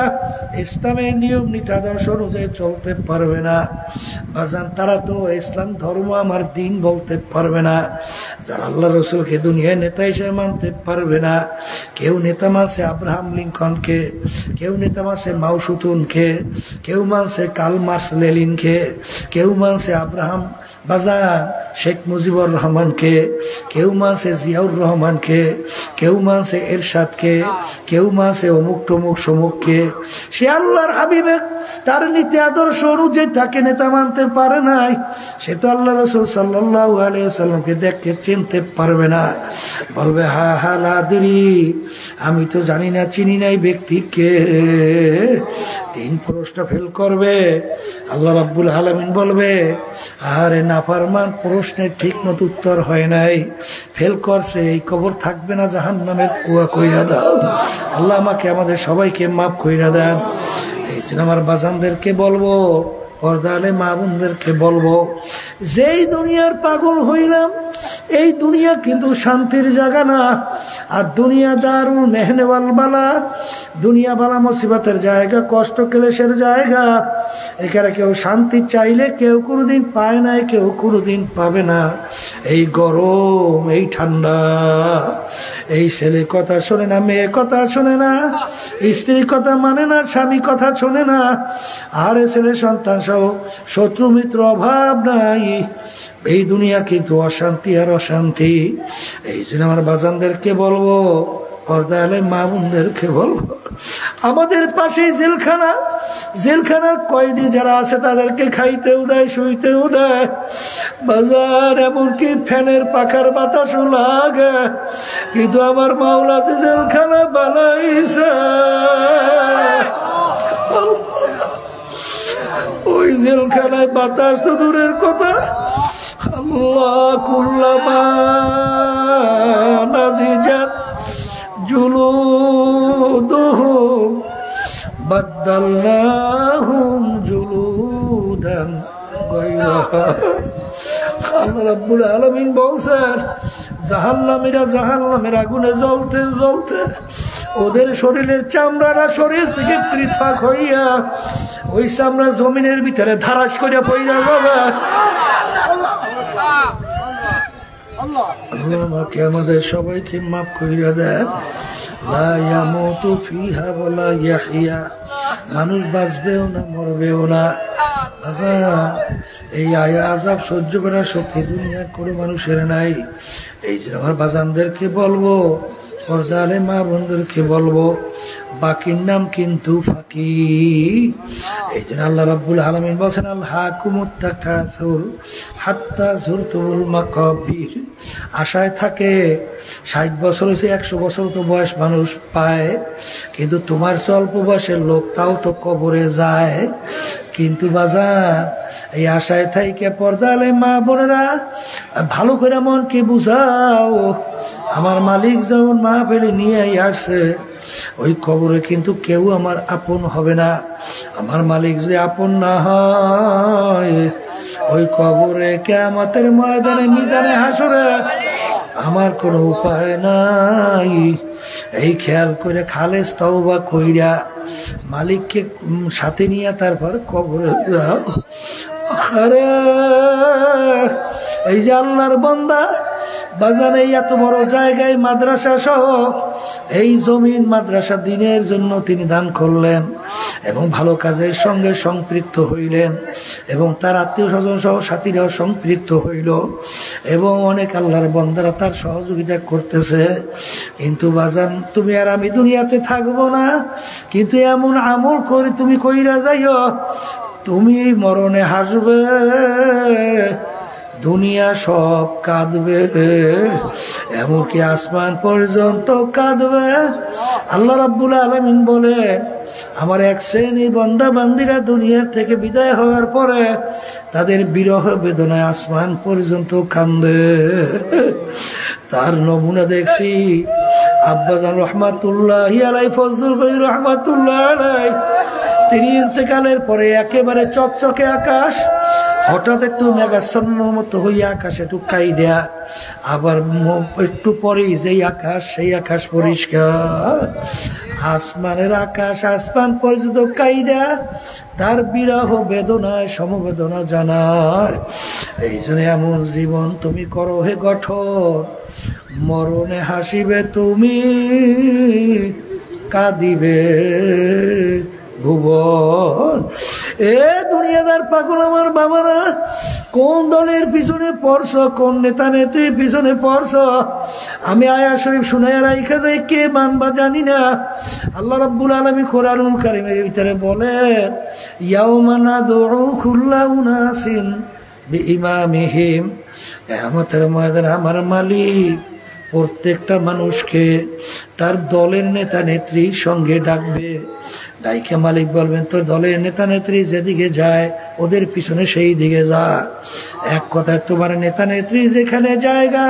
A: ইসলামের নিয়ম নীতি আদর্শ অনুযায়ী চলতে পারবে না, বাজান তারা তো ইসলাম ধর্ম আমার দিন বলতে পারবে না। যারা আল্লাহ রসুলকে দুনিয়ায় নেতা হিসেবে মানতে পারবে না, কেউ নেতা মানছে আব্রাহাম লিঙ্কনকে, কেউ নেতা মানছে মাও সুতুনকে, কেউ মানছে কার্ল মার্কস লেনিনকে, কেউ মানছে আব্রাহাম বাজান শেখ মুজিবুর রহমানকে, কেউ মানছে জিয়াউর রহমানকে, কেউ মানছে এরশাদকে, কেউ মানছে অমুক টমুক সমুককে। সে আল্লাহর হাবিবের তার নীতি আদর্শ অনুযায়ী তাকে নেতা মানতে পারে নাই। সে তো আল্লাহ রাসূল সাল্লাল্লাহু আলাইহি ওয়াসাল্লামকে দেখে চিনতে পারবে না। বলবে হা হা লাদিরি, আমি তো জানি না, চিনি নাই ব্যক্তিকে। 3 প্রশ্ন ফেল করবে। আল্লাহ রাব্বুল আলামিন বলবে, আরে নাফরমান, প্রশ্নের ঠিক মতো উত্তর হয় নাই, ফেল করছে, এই কবর থাকবে না, জাহান্নামের কুয়া কইরা দাও। আল্লাহ আমাকে আমাদের সবাইকে মাফ কইরা দেন। এই জন্য আমার বাজানদেরকে বলবো, পর্দালে মা বোনদেরকে বলবো, যেই দুনিয়ার পাগল হইলাম, এই দুনিয়া কিন্তু শান্তির জায়গা না। আর দুনিয়া দারুল মেহনেওয়াল বালা, দুনিয়া বালা মুসিবতের জায়গা, কষ্ট ক্লেশের জায়গা। এখানে কেউ শান্তি চাইলে কেউ কোনোদিন পায় নাই, কেউ কোনোদিন পাবে না। এই গরম, এই ঠান্ডা, এই ছেলে কথা শোনে না, মেয়ে কথা শোনে না, স্ত্রীর কথা মানে না, স্বামী কথা শোনে না, আর ছেলে সন্তান সহ শত্রু মিত্র অভাব নাই। এই দুনিয়া কিন্তু অশান্তি আর অশান্তি। এই জন্য আমার বাজানদেরকে বলবো, পর্দালে মা বোনদেরকে বলবো, আমাদের পাশে জেলখানা, জেলখানার কয়েদি যারা আছে তাদেরকে খাইতেও দেয়, শুইতেও দেয়। বাজার এমনকি ফ্যানের পাখার বাতাসও লাগে, কিন্তু আমার মাওলা যে জেলখানা বানাইছে, ওই জেলখানায় বাতাস তো দূরের কথা, আল্লাহ কুল্লামা নাদিজাত জুলুদুহুম বাদদালনাহুম জুলুদান গায়রাহা। আল্লাহ রাব্বুল আলামিন বলছেন, জাহান্নামীরা জাহান্নামের আগুনে জ্বলতে জ্বলতে ওদের শরীরের চামড়ারা শরীর থেকে পৃথক হইয়া ওই চামড়া জমিনের ভিতরে ধারাস করে পইরা যাবে। আল্লাহ আমাকে আমাদের সবাইকে মাফ কইরা দেন। লা ইয়ামুতু ফিহা ওয়ালা ইয়াহইয়া, মানুষ বাঁচবেও না মরবেও না। এই আযাব সহ্য করার শক্তি দুনিয়ার কোনো মানুষের নাই। এই জন্য আমার বাজানদেরকে বলবো, পর্দালে মা বোনদেরকে বলবো, বাকির নাম কিন্তু ফাঁকি। এই জন্য আল্লাহ রাব্বুল আলামিন বলছেন, আলহাকুমুত তাকাসুর হাত্তা যুরতুমুল মাকাবির। আশায় থাকে 60 বছর হয়েছে, 100 বছর তো বয়স মানুষ পায়, কিন্তু তোমার অল্প বয়সের লোক তাও তো কবরে যায়। কিন্তু বাজার এই আশায় থাইকে পর্দালে মা বোনেরা ভালো করে মনকে বুঝাও, আমার মালিক যেমন মাহফিলে নিয়ে আসছে, ওই কবরে কিন্তু কেউ আমার আপন হবে না। আমার মালিক যদি আপন না হয়, ওই কবরে কিয়ামতের ময়দানে মিজানে হাসরে আমার কোনো উপায় নাই। এই খেয়াল করে খালেস তওবা কইরা মালিককে সাথে নিয়ে তারপর কবরে যাও। আরে এই যে আল্লাহর বান্দা বাজান, এই এত বড় জায়গায় মাদ্রাসা সহ এই জমিন মাদ্রাসা দিনের জন্য তিনি দান করলেন এবং ভালো কাজের সঙ্গে সম্পৃক্ত হইলেন এবং তার আত্মীয় স্বজন সহ সাথীরাও সম্পৃক্ত হইল এবং অনেক আল্লাহর বান্দারা তার সহযোগিতা করতেছে। কিন্তু বাজান, তুমি আর আমি দুনিয়াতে থাকবো না, কিন্তু এমন আমল করে তুমি কইরা যাইও, তুমি মরণে হাসবে, দুনিয়া সব কাঁদবে, এমনকি আসমান পর্যন্ত কাঁদবে। আল্লাহ রাব্বুল আলামিন বলেন, আমার এক শ্রেণীর বান্দা বান্দিরা দুনিয়ার থেকে বিদায় হওয়ার পরে তাদের বিরহ বেদনায় আসমান পর্যন্ত কান্দে। তার নমুনা দেখছি আব্বাজান রহমাতুল্লাহি আলাইহি, ফজলুল করিম রহমাতুল্লাহ আলাইহি, তিনি ইন্তেকালের পরে একেবারে চকচকে আকাশ, হঠাৎ একটু মেঘাচ্ছন্নর মতো হইয়া আকাশে টুকাই দেয়া, আবার একটু পরেই যেই আকাশ সেই আকাশ পরিষ্কার। আসমানের আকাশ আসমান পর্যন্ত কাইদা তার বিরহ বেদনায় সমবেদনা জানায়। এই জন্য এমন জীবন তুমি করো হে গঠন, মরণে হাসিবে তুমি, কাঁদিবে ভুবন। এ দুনিয়াদার পাগল আমার বাবারা, কোন দলের পিছনে পড়ছ, কোন নেতা নেত্রীর পিছনে পড়ছ, আমি আয়াত শরীফ শুনাইয়া রাইখা যাই, কে মানবা জানি না। আল্লাহ রাব্বুল আলামিন কোরআনুল কারীমের ভিতরে বলেন, ইয়াউমা নাদউ কুল্লা উনাসিন বিইমামিহিম, কিয়ামতের ময়দানে আমার মালিক প্রত্যেকটা মানুষকে তার দলের নেতা নেত্রীর সঙ্গে ডাকবে। ডাইকে মালিক বলবেন, তোর দলের নেতা নেত্রী যেদিকে যায় ওদের পিছনে সেই দিকে যা। এক কথায় তোমার নেতা নেত্রী যেখানে জায়গা,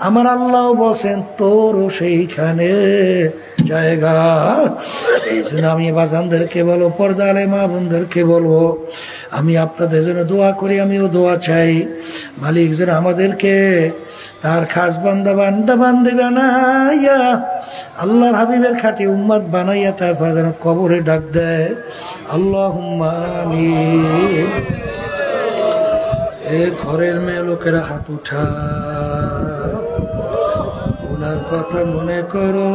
A: আমার আল্লাহ বলছেন তোরও সেইখানে জায়গা। এই জন্য আমি বাজানদেরকে বলবো, পর্দা আলে মা বোনদেরকে বলবো, আমি আপনাদের জন্য দোয়া করি, আমিও দোয়া চাই মালিক যেন আমাদেরকে তার খাস বান্দা বান্দি বানাইয়া, আল্লাহর হাবিবের খাঁটি উম্মত বানাইয়া তারপর যেন কবরে ডাক দেয়। আল্লাহুম্মা আমিন। এ ঘরের মেয়ে লোকেরা হাত উঠা, ওনার কথা মনে করো,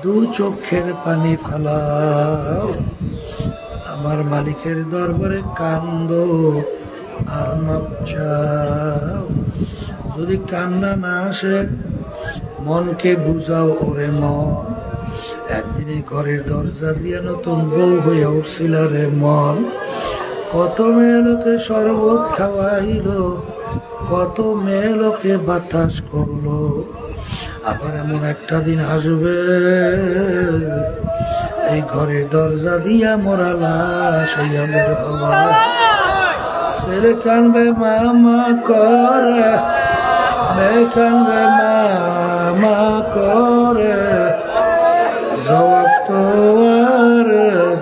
A: দু চোখের পানি ফালাও, আমার মালিকের দরবারে কান্দো আর মাপ চাও। যদি কান্না না আসে, মনকে বুঝাও, ওরে মন একদিনে ঘরের দরজা দিয়া নতুন বউ হইয়া উঠছিল রে মন। কত মেয়ে লোকে শরবত খাওয়াইল, কত মেয়ে লোকে বাতাস করলো, আবার এমন একটা দিন আসবে এই ঘরের দরজা দিয়া মোরা লাশ হইয়া বের হবা। ছেলে কানবে মামা করে, মেয়ে কানবে মামা করে, জবাব তো আর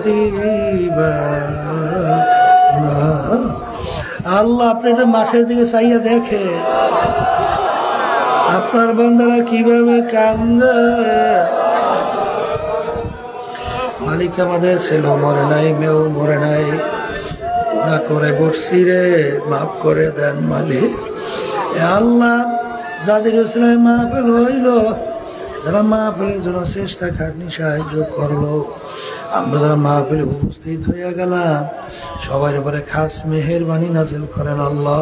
A: দিবা না। আল্লাহ আপনি একটা মাঠের দিকে চাইয়া দেখে আপনার বান্দারা কিভাবে কান্দে। মালিক আমাদের ছেলে মরে নাই, মেয়েও মরে নাই, না করে বসছি রে, মাফ করে দেন মালিক। আল্লাহ যাদের মাহফিল হইল, যারা মাহফিলের জন্য চেষ্টা খাটনি সাহায্য করলো, আমরা যারা মাহফিলে উপস্থিত হইয়া গেলাম, সবার উপরে খাস মেহেরবানি নাজিল করেন আল্লাহ।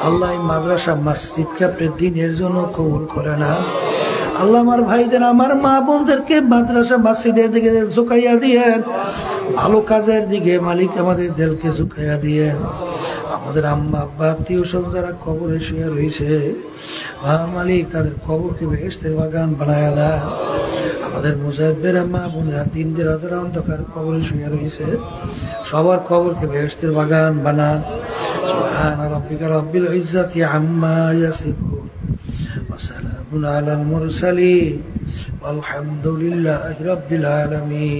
A: আল্লাহ এই মাদ্রাসা মসজিদকে আপনি দিনের জন্য কবুল করে না আল্লাহ। আমার ভাইদের, আমার মা বোনদেরকে মাদ্রাসা মসজিদের দিকে ঝুঁকাইয়া দিয়েন, ভালো কাজের দিকে মালিক আমাদের দিলকে ঝুঁকাইয়া দিয়েন। আমাদের আম্মা আব্বা আত্মীয় স্বজন যারা কবরে শুয়ে রয়েছে, মালিক তাদের কবরকে বেহেশতের বাগান বানায়া দেন। আমাদের মুজাহিদের মা বোনেরা দিন দিন যারা অন্ধকার কবরে শুয়ে রয়েছে, সবার কবরকে বেহেশতের বাগান বানান। সুবহান রাব্বিকা রাব্বিল ইজ্জাতি আম্মা ইয়াসিফুন ওয়া সালামুন আলাল মুরসালিন ওয়ালহামদুলিল্লাহি রাব্বিল আলামিন।